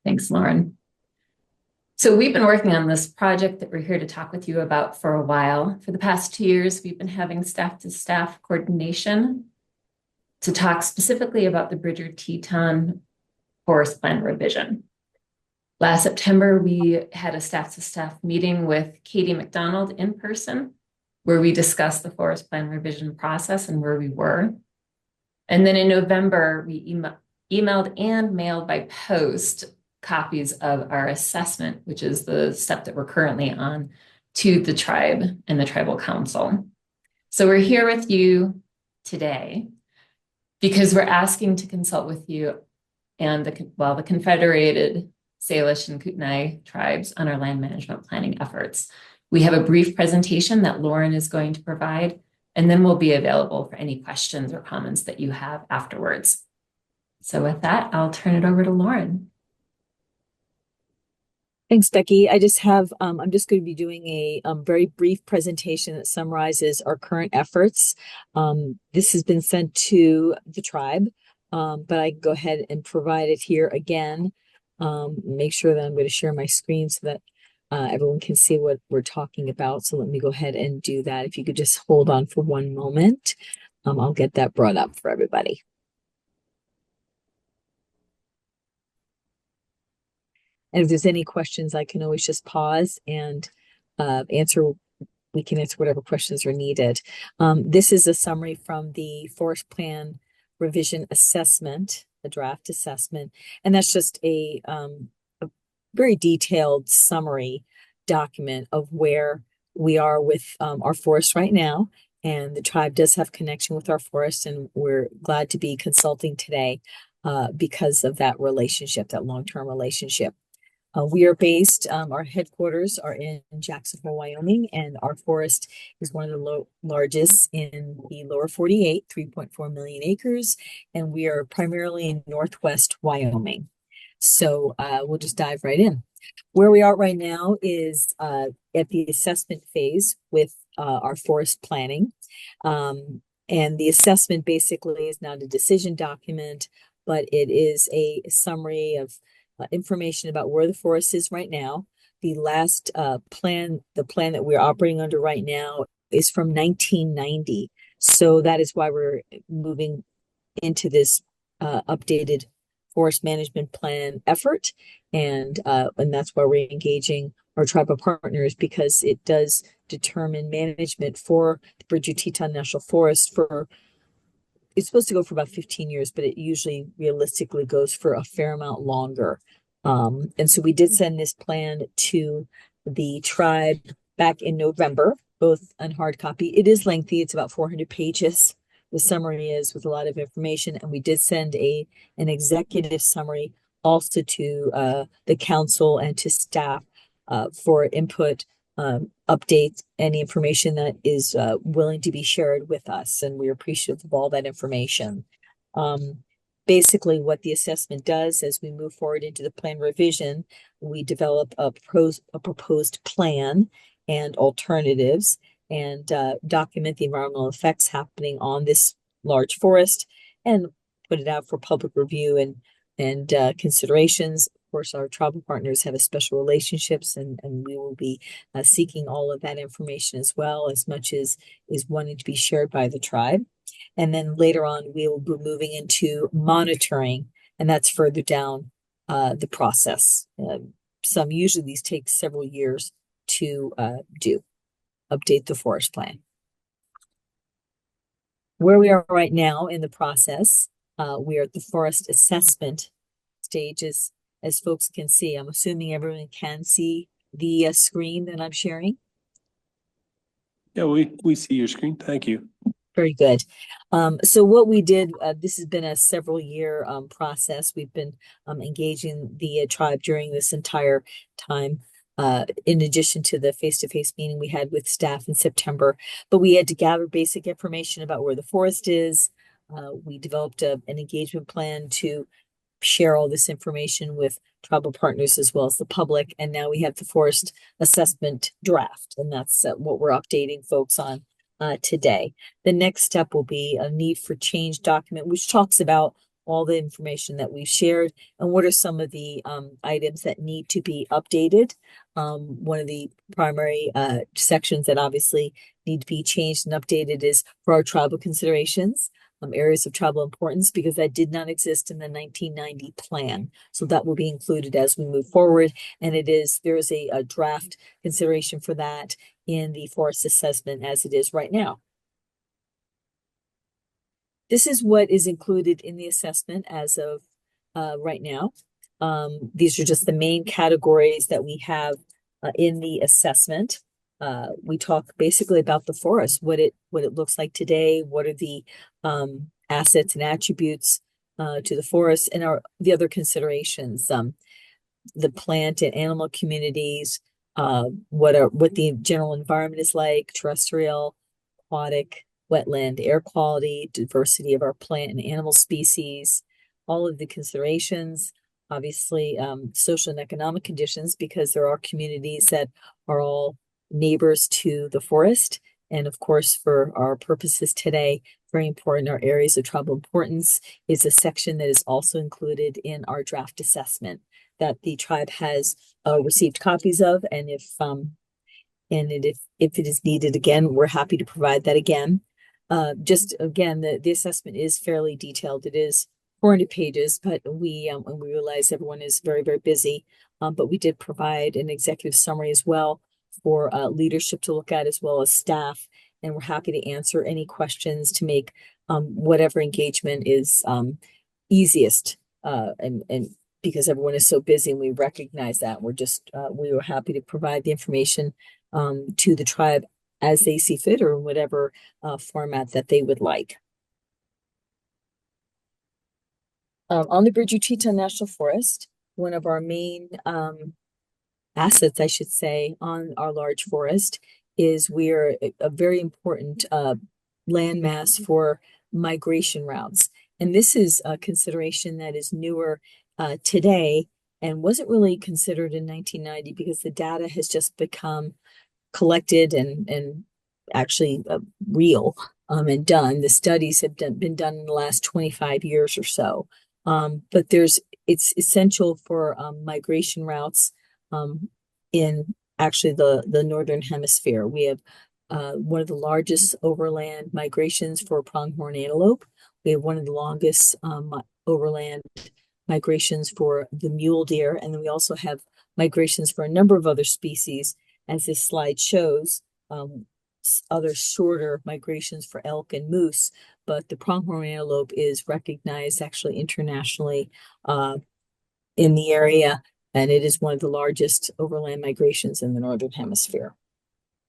Thanks, Lauren. So we've been working on this project that we're here to talk with you about for a while. For the past 2 years, we've been having staff-to-staff coordination to talk specifically about the Bridger Teton Forest Plan revision. Last September, we had a staff-to-staff meeting with Katie McDonald in person, where we discussed the forest plan revision process and where we were. And then in November, we emailed and mailed by post copies of our assessment, which is the step that we're currently on, to the tribe and the tribal council. So we're here with you today because we're asking to consult with you and the Confederated Salish and Kootenai tribes on our land management planning efforts. We have a brief presentation that Lauren is going to provide, and then we'll be available for any questions or comments that you have afterwards. So with that, I'll turn it over to Lauren. Thanks, Becky. I just have, I'm just going to be doing a very brief presentation that summarizes our current efforts. This has been sent to the tribe, but I can go ahead and provide it here again. Make sure that I'm going to share my screen so that everyone can see what we're talking about. So let me go ahead and do that. If you could just hold on for one moment, I'll get that brought up for everybody. And if there's any questions, I can always just pause and we can answer whatever questions are needed. This is a summary from the Forest Plan Revision Assessment, the draft assessment, and that's just a very detailed summary document of where we are with our forest right now. And the tribe does have connection with our forest, and we're glad to be consulting today because of that relationship, that long-term relationship. We are based, our headquarters are in Jacksonville, Wyoming, and our forest is one of the largest in the lower 48, 3.4 million acres, and we are primarily in Northwest Wyoming. So we'll just dive right in. Where we are right now is at the assessment phase with our forest planning. And the assessment basically is not a decision document, but it is a summary of information about where the forest is right now. The last plan, the plan that we're operating under right now is from 1990. So that is why we're moving into this updated forest management plan effort. And that's why we're engaging our tribal partners, because it does determine management for the Bridger Teton National Forest for, it's supposed to go for about 15 years, but it usually realistically goes for a fair amount longer. And so we did send this plan to the tribe back in November, both on hard copy. It is lengthy. It's about 400 pages. The summary is with a lot of information. And we did send an executive summary also to the council and to staff for input, updates, any information that is willing to be shared with us. And we're appreciative of all that information. Basically, what the assessment does as we move forward into the plan revision, we develop a proposed plan and alternatives and document the environmental effects happening on this large forest and put it out for public review and considerations. Of course, our tribal partners have a special relationships, and we will be seeking all of that information as well, as much as is wanting to be shared by the tribe. And then later on, we will be moving into monitoring, and that's further down the process. Usually these take several years to update the forest plan. Where we are right now in the process, we are at the forest assessment stages, as folks can see. I'm assuming everyone can see the screen that I'm sharing. Yeah, we see your screen. Thank you. Very good. So what we did, this has been a several year process. We've been engaging the tribe during this entire time, in addition to the face-to-face meeting we had with staff in September. But we had to gather basic information about where the forest is. We developed an engagement plan to share all this information with tribal partners as well as the public. And now we have the forest assessment draft, and that's what we're updating folks on today. The next step will be a need for change document, which talks about all the information that we've shared and what are some of the items that need to be updated. One of the primary sections that obviously need to be changed and updated is for our tribal considerations, areas of tribal importance, because that did not exist in the 1990 plan. So that will be included as we move forward. And there is a draft consideration for that in the forest assessment as it is right now. This is what is included in the assessment as of right now. These are just the main categories that we have in the assessment. We talk basically about the forest, what it looks like today, what are the assets and attributes to the forest, and the other considerations, the plant and animal communities, what the general environment is like, terrestrial, aquatic, wetland, air quality, diversity of our plant and animal species, all of the considerations, obviously social and economic conditions, because there are communities that are all neighbors to the forest. And of course, for our purposes today, very important, our areas of tribal importance is a section that is also included in our draft assessment that the tribe has received copies of. And if it is needed again, we're happy to provide that again. Just again, the assessment is fairly detailed. It is 400 pages, but we realize everyone is very, very busy. But we did provide an executive summary as well for leadership to look at, as well as staff. And we're happy to answer any questions to make whatever engagement is easiest. And because everyone is so busy and we recognize that, we were happy to provide the information to the tribe as they see fit or in whatever format that they would like. On the Bridger Teton National Forest, one of our main assets, I should say, on our large forest is we're a very important landmass for migration routes. And this is a consideration that is newer today and wasn't really considered in 1990 because the data has just become collected and actually real and done. The studies have been done in the last 25 years or so. But it's essential for migration routes in actually the Northern Hemisphere. We have one of the largest overland migrations for pronghorn antelope. We have one of the longest overland migrations for the mule deer. And then we also have migrations for a number of other species, as this slide shows, other shorter migrations for elk and moose. But the pronghorn antelope is recognized actually internationally in the area, and it is one of the largest overland migrations in the Northern Hemisphere.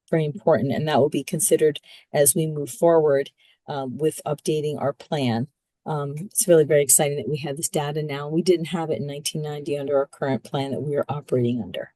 Very important, and that will be considered as we move forward with updating our plan. It's really very exciting that we have this data now. We didn't have it in 1990 under our current plan that we are operating under.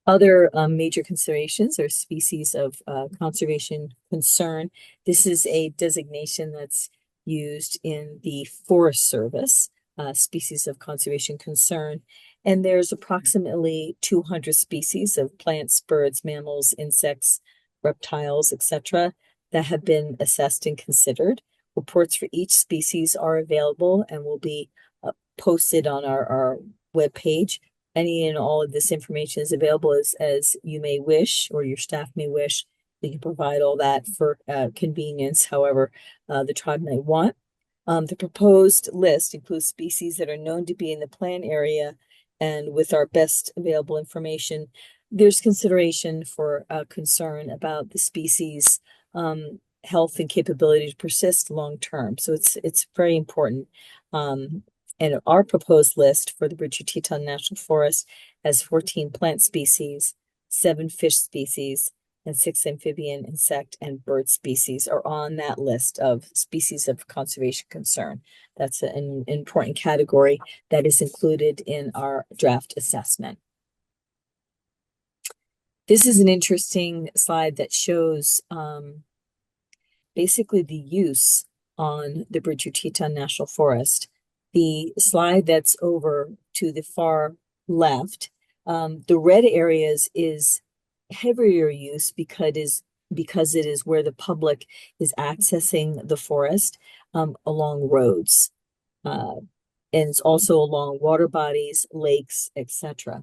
Other major considerations are species of conservation concern. This is a designation that's used in the Forest Service, species of conservation concern. And there's approximately 200 species of plants, birds, mammals, insects, reptiles, etc., that have been assessed and considered. Reports for each species are available and will be posted on our webpage. Any and all of this information is available as you may wish, or your staff may wish. We can provide all that for convenience, however the tribe may want. The proposed list includes species that are known to be in the plan area, and with our best available information, there's consideration for concern about the species health and capability to persist long term. So it's very important. And our proposed list for the Bridger Teton National Forest has 14 plant species, 7 fish species, and 6 amphibian, insect, and bird species are on that list of species of conservation concern. That's an important category that is included in our draft assessment. This is an interesting slide that shows basically the use on the Bridger Teton National Forest. The slide that's over to the far left, the red areas is heavier use because it is where the public is accessing the forest. along roads. And it's also along water bodies, lakes, etc.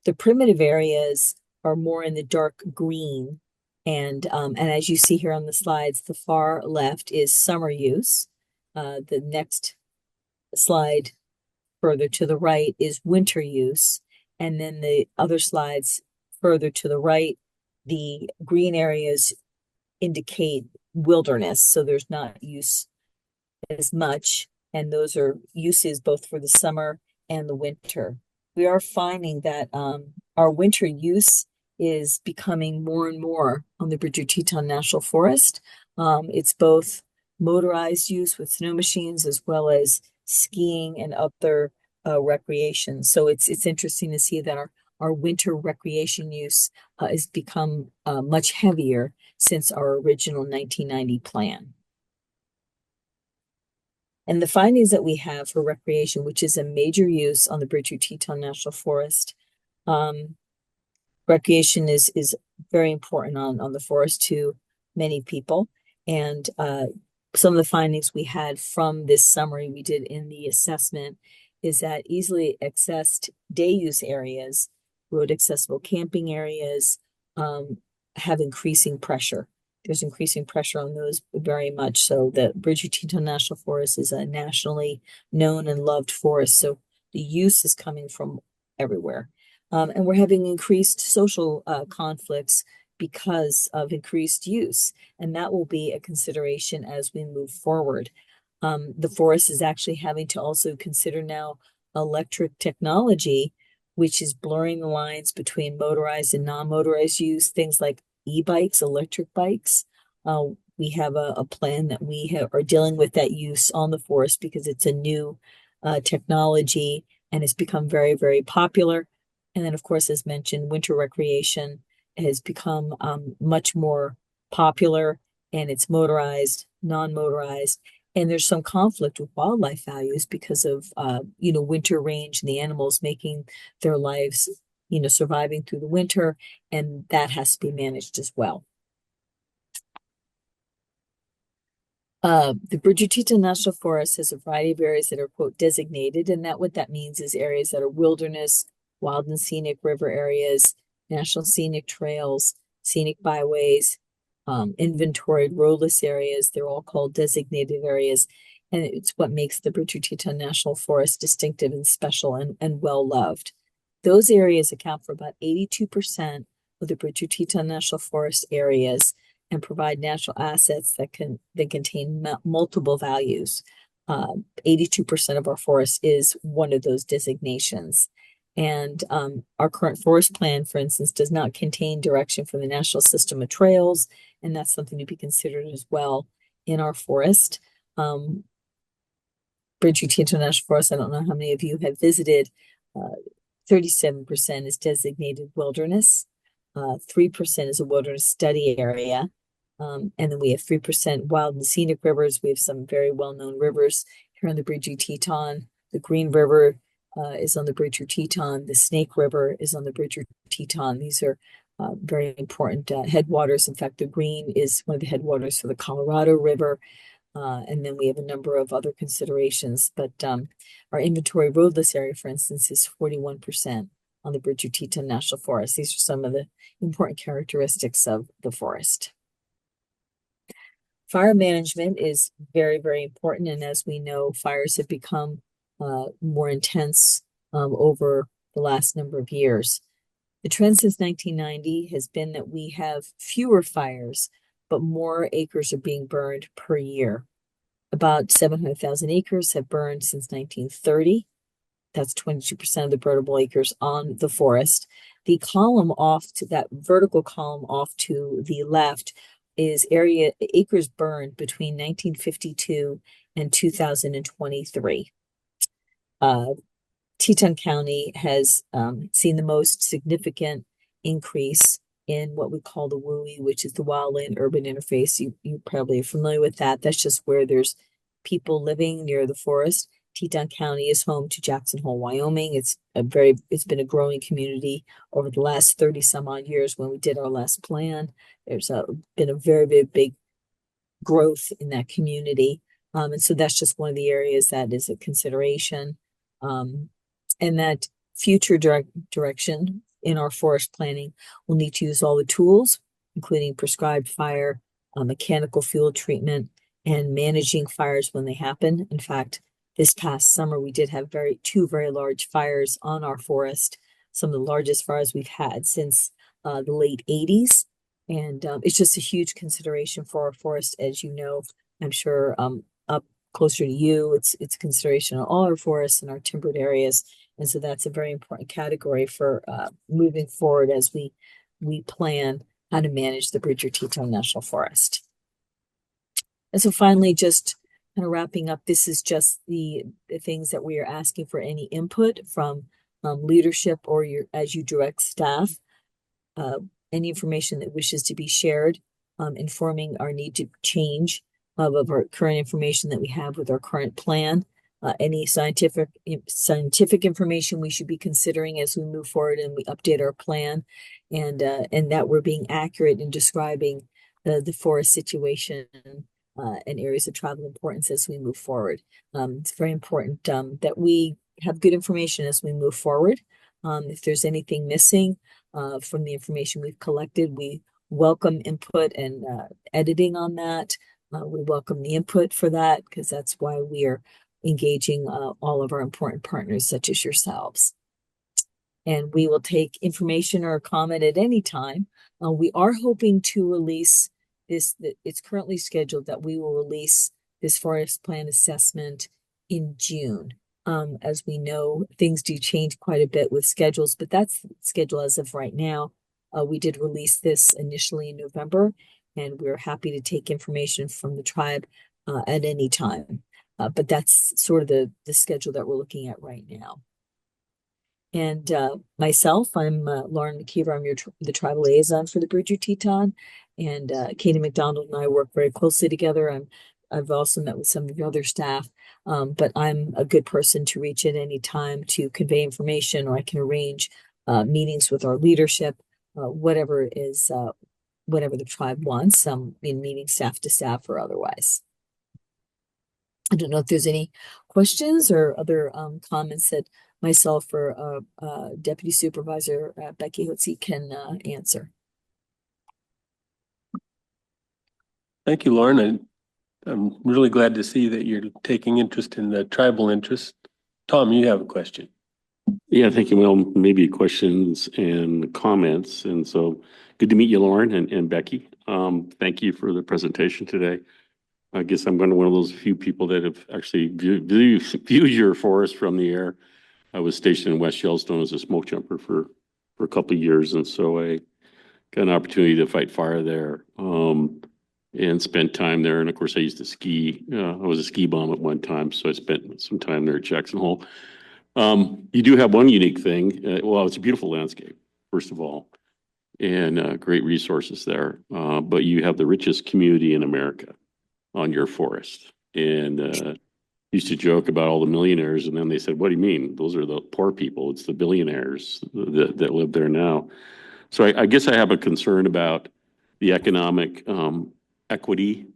The primitive areas are more in the dark green. And as you see here on the slides, the far left is summer use. The next slide further to the right is winter use. And then the other slides further to the right, the green areas indicate wilderness. So there's not use as much. And those are uses both for the summer and the winter. We are finding that our winter use is becoming more and more on the Bridger Teton National Forest. It's both motorized use with snow machines as well as skiing and other recreation. So it's interesting to see that our winter recreation use has become much heavier since our original 1990 plan. And the findings that we have for recreation, which is a major use on the Bridger Teton National Forest, recreation is very important on the forest to many people. And some of the findings we had from this summary we did in the assessment is that easily accessed day use areas, road accessible camping areas, have increasing pressure. There's increasing pressure on those very much. So the Bridger Teton National Forest is a nationally known and loved forest. So the use is coming from everywhere. And we're having increased social conflicts because of increased use. And that will be a consideration as we move forward. The forest is actually having to also consider now electric technology, which is blurring the lines between motorized and non-motorized use, things like e-bikes, electric bikes. We have a plan that we are dealing with that use on the forest because it's a new technology and it's become very, very popular. And then, of course, as mentioned, winter recreation has become much more popular, and it's motorized, non-motorized. And there's some conflict with wildlife values because of, winter range and the animals making their lives, surviving through the winter, and that has to be managed as well. The Bridger Teton National Forest has a variety of areas that are, quote, designated, and what that means is areas that are wilderness, wild and scenic river areas, national scenic trails, scenic byways, inventoried roadless areas. They're all called designated areas. And it's what makes the Bridger Teton National Forest distinctive and special and well-loved. Those areas account for about 82% of the Bridger Teton National Forest areas and provide natural assets that contain multiple values. 82% of our forest is one of those designations. And our current forest plan, for instance, does not contain direction for the National System of Trails, and that's something to be considered as well in our forest. Bridger Teton National Forest, I don't know how many of you have visited, 37% is designated wilderness, 3% is a wilderness study area, and then we have 3% wild and scenic rivers. We have some very well-known rivers here on the Bridger Teton. The Green River is on the Bridger Teton. The Snake River is on the Bridger Teton. These are very important headwaters. In fact, the Green is one of the headwaters for the Colorado River. And then we have a number of other considerations. But our inventory roadless area, for instance, is 41% on the Bridger Teton National Forest. These are some of the important characteristics of the forest. Fire management is very, very important. And as we know, fires have become more intense over the last number of years. The trend since 1990 has been that we have fewer fires, but more acres are being burned per year. About 700,000 acres have burned since 1930. That's 22% of the burnable acres on the forest. The column off to that vertical column off to the left is acres burned between 1952 and 2023. Teton County has seen the most significant increase in what we call the WUI, which is the wildland urban interface. You probably are familiar with that. That's just where there's people living near the forest. Teton County is home to Jackson Hole, Wyoming. It's been a growing community over the last 30 some odd years. When we did our last plan, there's been a very, very big growth in that community. And so that's just one of the areas that is a consideration. And that future direction in our forest planning will need to use all the tools, including prescribed fire, mechanical fuel treatment, and managing fires when they happen. In fact, this past summer, we did have two very large fires on our forest, some of the largest fires we've had since the late 80s. And it's just a huge consideration for our forest, as you know. I'm sure up closer to you, it's a consideration on all our forests and our timbered areas. And so that's a very important category for moving forward as we plan how to manage the Bridger Teton National Forest. And so finally, just kind of wrapping up, this is just the things that we are asking for any input from leadership or as you direct staff. Any information that wishes to be shared, informing our need to change of our current information that we have with our current plan. Any scientific information we should be considering as we move forward and we update our plan, and that we're being accurate in describing the forest situation and areas of tribal importance as we move forward. It's very important that we have good information as we move forward. If there's anything missing from the information we've collected, we welcome input and editing on that. We welcome the input for that because that's why we are engaging all of our important partners such as yourselves. And we will take information or comment at any time. We are hoping to release this, it's currently scheduled that we will release this forest plan assessment in June. As we know, things do change quite a bit with schedules, but that's the schedule as of right now. We did release this initially in November, and we're happy to take information from the tribe at any time. But that's sort of the schedule that we're looking at right now. And myself, I'm Lauren McKeever. I'm the tribal liaison for the Bridger Teton, and Katie McDonald and I work very closely together. I've also met with some of the other staff, but I'm a good person to reach at any time to convey information, or I can arrange meetings with our leadership, whatever the tribe wants, in meeting staff to staff or otherwise. I don't know if there's any questions or other comments that myself or Deputy Supervisor Becky Hotze can answer. Thank you, Lauren. I'm really glad to see that you're taking interest in the tribal interest. Tom, you have a question. Yeah, thank you. Well, maybe questions and comments. And so good to meet you, Lauren and Becky. Thank you for the presentation today. I guess I'm going to one of those few people that have actually viewed your forest from the air. I was stationed in West Yellowstone as a smoke jumper for a couple of years. And so I got an opportunity to fight fire there and spent time there. And of course, I used to ski. I was a ski bum at one time. So I spent some time there at Jackson Hole. You do have one unique thing. Well, it's a beautiful landscape, first of all, and great resources there. But you have the richest community in America on your forest. And used to joke about all the millionaires, and then they said, what do you mean? Those are the poor people. It's the billionaires that live there now. So I guess I have a concern about the economic equity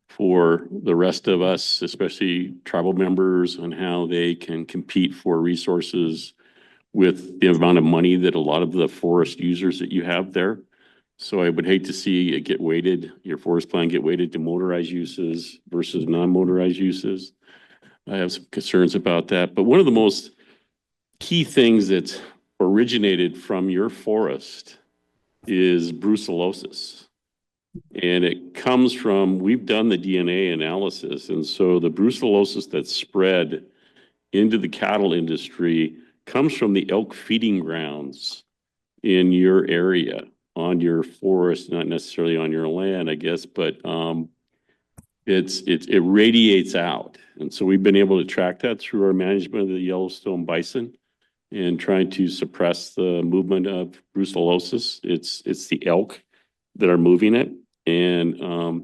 for the rest of us, especially tribal members, and how they can compete for resources with the amount of money that a lot of the forest users that you have there. So I would hate to see it get weighted, your forest plan get weighted to motorized uses versus non-motorized uses. I have some concerns about that. But one of the most key things that's originated from your forest is brucellosis. And it comes from, we've done the DNA analysis. And so the brucellosis that's spread into the cattle industry comes from the elk feeding grounds in your area, on your forest, not necessarily on your land, I guess, but it radiates out. And so we've been able to track that through our management of the Yellowstone bison and trying to suppress the movement of brucellosis. It's the elk that are moving it. And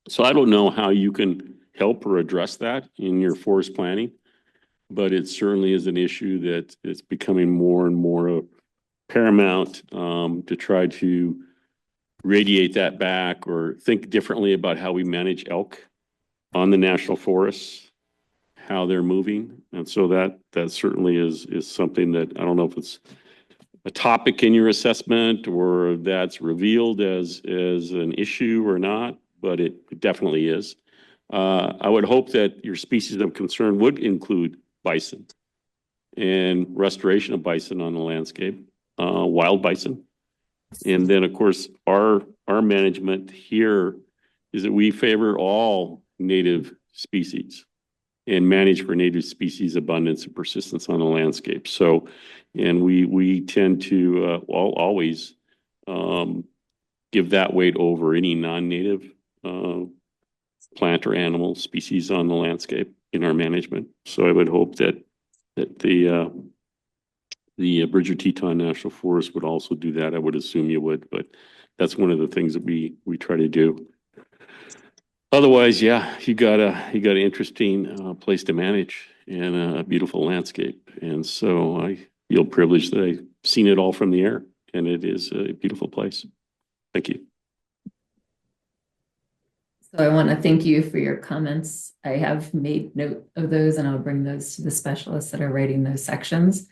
so I don't know how you can help or address that in your forest planning, but it certainly is an issue that is becoming more and more paramount to try to radiate that back or think differently about how we manage elk on the national forests, how they're moving. And so that certainly is something that, I don't know if it's a topic in your assessment or that's revealed as an issue or not, but it definitely is. I would hope that your species of concern would include bison and restoration of bison on the landscape, wild bison. And then, of course, our management here is that we favor all native species and manage for native species abundance and persistence on the landscape. So, and we tend to always give that weight over any non-native plant or animal species on the landscape in our management. So I would hope that the Bridger Teton National Forest would also do that. I would assume you would, but that's one of the things that we try to do. Otherwise, yeah, you got an interesting place to manage and a beautiful landscape. And so I feel privileged that I've seen it all from the air, and it is a beautiful place. Thank you. So I want to thank you for your comments. I have made note of those, and I'll bring those to the specialists that are writing those sections.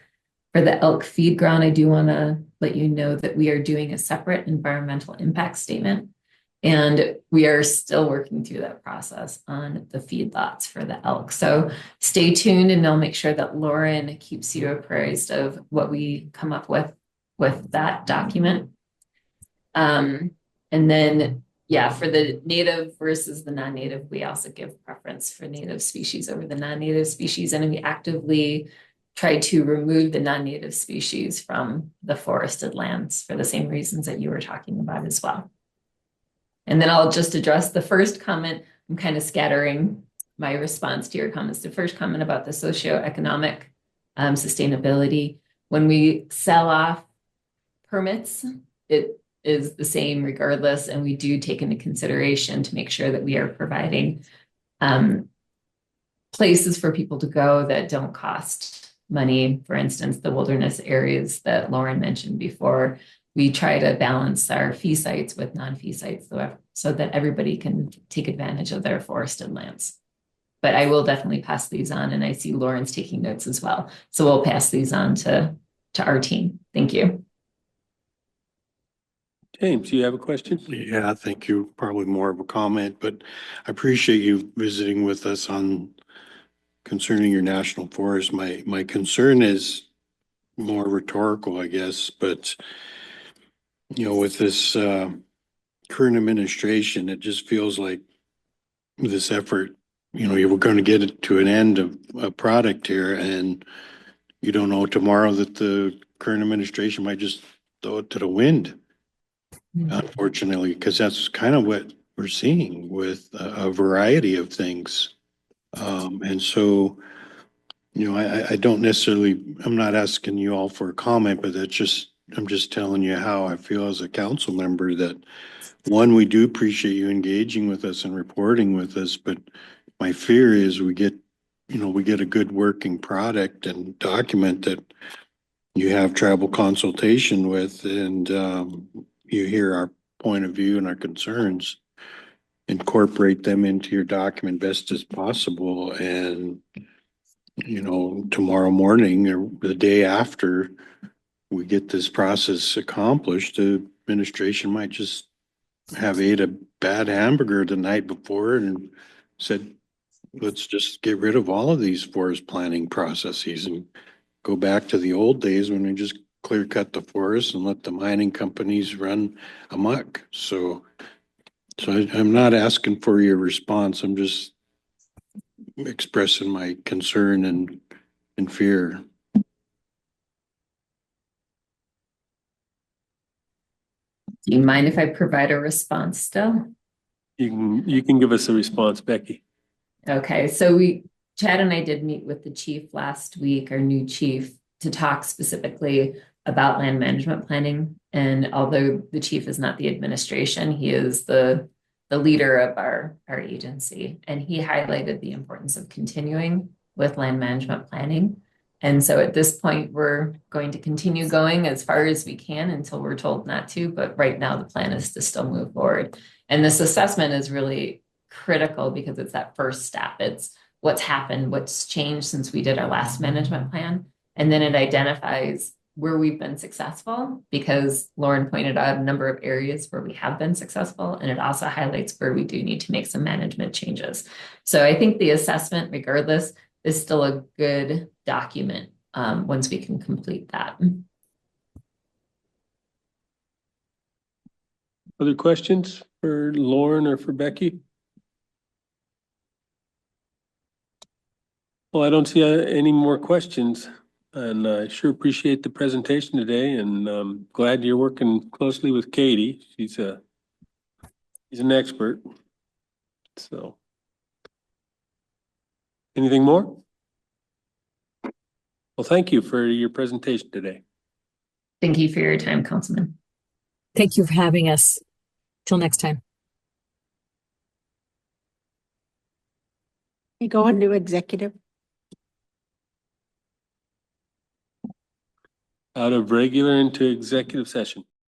For the elk feed ground, I do want to let you know that we are doing a separate environmental impact statement, and we are still working through that process on the feedlots for the elk. So stay tuned, and I'll make sure that Lauren keeps you apprised of what we come up with that document. And then, yeah, for the native versus the non-native, we also give preference for native species over the non-native species, and we actively try to remove the non-native species from the forested lands for the same reasons that you were talking about as well. And then I'll just address the first comment. I'm kind of scattering my response to your comments. The first comment about the socioeconomic sustainability. When we sell off permits, it is the same regardless, and we do take into consideration to make sure that we are providing places for people to go that don't cost money. For instance, the wilderness areas that Lauren mentioned before, we try to balance our fee sites with non-fee sites so that everybody can take advantage of their forested lands. But I will definitely pass these on, and I see Lauren's taking notes as well. So we'll pass these on to our team. Thank you. James, you have a question? Yeah, thank you. Probably more of a comment, but I appreciate you visiting with us concerning your national forest. My concern is more rhetorical, I guess, but with this current administration, it just feels like this effort, you were going to get it to an end of a product here, and you don't know tomorrow that the current administration might just throw it to the wind. Unfortunately, because that's kind of what we're seeing with a variety of things. And so, I don't necessarily, I'm not asking you all for a comment, but I'm just telling you how I feel as a council member that, one, we do appreciate you engaging with us and reporting with us, but my fear is we get a good working product and document that you have tribal consultation with, and you hear our point of view and our concerns, incorporate them into your document best as possible. And, tomorrow morning or the day after we get this process accomplished, the administration might just have ate a bad hamburger the night before and said, let's just get rid of all of these forest planning processes and go back to the old days when we just clear cut the forest and let the mining companies run amok. So I'm not asking for your response. I'm just expressing my concern and fear. Do you mind if I provide a response still? You can give us a response, Becky. Okay, so Chad and I did meet with the chief last week, our new chief, to talk specifically about land management planning. And although the chief is not the administration, he is the leader of our agency. And he highlighted the importance of continuing with land management planning. And so at this point, we're going to continue going as far as we can until we're told not to. But right now, the plan is to still move forward. And this assessment is really critical because it's that first step. It's what's happened, what's changed since we did our last management plan. And then it identifies where we've been successful, because Lauren pointed out a number of areas where we have been successful, and it also highlights where we do need to make some management changes. So I think the assessment, regardless, is still a good document once we can complete that. Other questions for Lauren or for Becky? Well, I don't see any more questions, and I sure appreciate the presentation today, and glad you're working closely with Katie. She's an expert. So, anything more? Well, thank you for your presentation today. Thank you for your time, Councilman. Thank you for having us. Till next time. We go into executive. Out of regular into executive session.